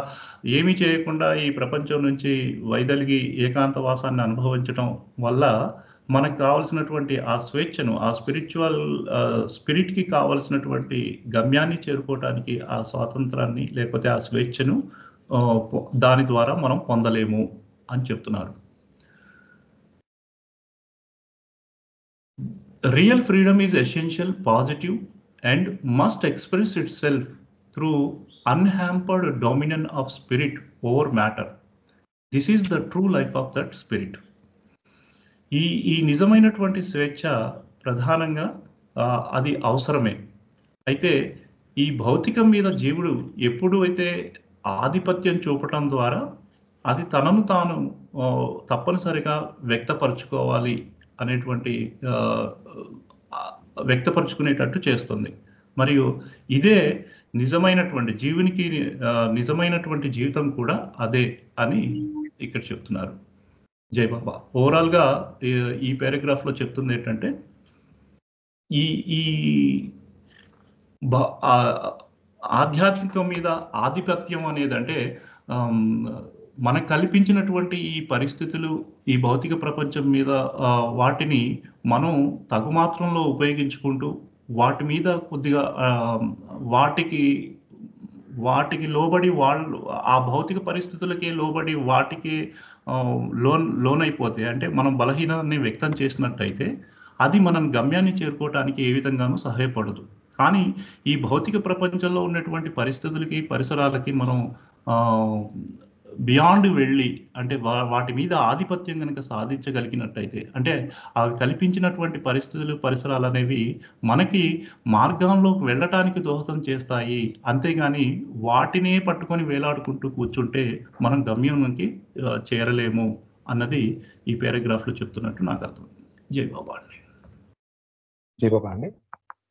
ఏమీ చేయకుండా ఈ ప్రపంచం నుంచి వైదొలిగి ఏకాంతవాసాన్ని అనుభవించడం వల్ల మనకు కావలసినటువంటి ఆ స్వేచ్ఛను ఆ స్పిరిట్కి కావలసినటువంటి గమ్యాన్ని చేరుకోవటానికి ఆ స్వాతంత్రాన్ని లేకపోతే ఆ స్వేచ్ఛను దాని ద్వారా మనం పొందలేము అని చెప్తున్నారు. Real freedom is essential, positive and must express it self through unhampered dominion of spirit over matter. This is the true life of that spirit. ఈ నిజమైనటువంటి స్వేచ్ఛ ప్రధానంగా అది అవసరమే. అయితే ఈ భౌతికం మీద జీవుడు ఎప్పుడు అయితే ఆధిపత్యం చూపటం ద్వారా అది తనను తాను తప్పనిసరిగా వ్యక్తపరచుకోవాలి అనేటువంటి వ్యక్తపరచుకునేటట్టు చేస్తుంది. మరియు ఇదే నిజమైనటువంటి జీవునికి నిజమైనటువంటి జీవితం కూడా అదే అని ఇక్కడ చెప్తున్నారు జై బాబా. ఓవరాల్గా ఈ పారాగ్రాఫ్ లో చెప్తుంది ఏంటంటే ఈ ఆధ్యాత్మికం మీద ఆధిపత్యం అనేది అంటే మనకు కల్పించినటువంటి ఈ పరిస్థితులు ఈ భౌతిక ప్రపంచం మీద వాటిని మనం తగుమాత్రంలో ఉపయోగించుకుంటూ వాటి మీద కొద్దిగా వాటికి లోబడి వాళ్ళు ఆ భౌతిక పరిస్థితులకే లోబడి వాటికి లోనైపోతే అంటే మనం బలహీనాన్ని వ్యక్తం చేసినట్టయితే అది మనం గమ్యాన్ని చేరుకోవటానికి ఏ విధంగానూ సహాయపడదు. కానీ ఈ భౌతిక ప్రపంచంలో ఉన్నటువంటి పరిస్థితులకి పరిసరాలకి మనం బియాండ్ వెళ్ళి అంటే వాటి మీద ఆధిపత్యం కనుక సాధించగలిగినట్టయితే అంటే అవి కల్పించినటువంటి పరిస్థితులు పరిసరాలు అనేవి మనకి మార్గంలోకి వెళ్ళటానికి దోహదం చేస్తాయి. అంతేగాని వాటినే పట్టుకొని వేలాడుకుంటూ కూర్చుంటే మనం గమ్యానికి చేరలేము అన్నది ఈ పారాగ్రాఫ్ లో చెప్తున్నట్టు నాకు అర్థం. జై బాబా అండి. జై బాబా అండి.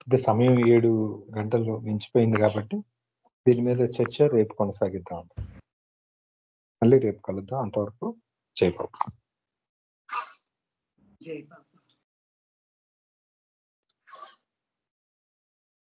ఇది సమయం 7 గంటలు మించిపోయింది కాబట్టి దీని మీద చర్చ రేపు కొనసాగిద్దాం. మళ్ళీ రేపు కలుద్దాం. అంతవరకు జై బాబా. జై బాబా.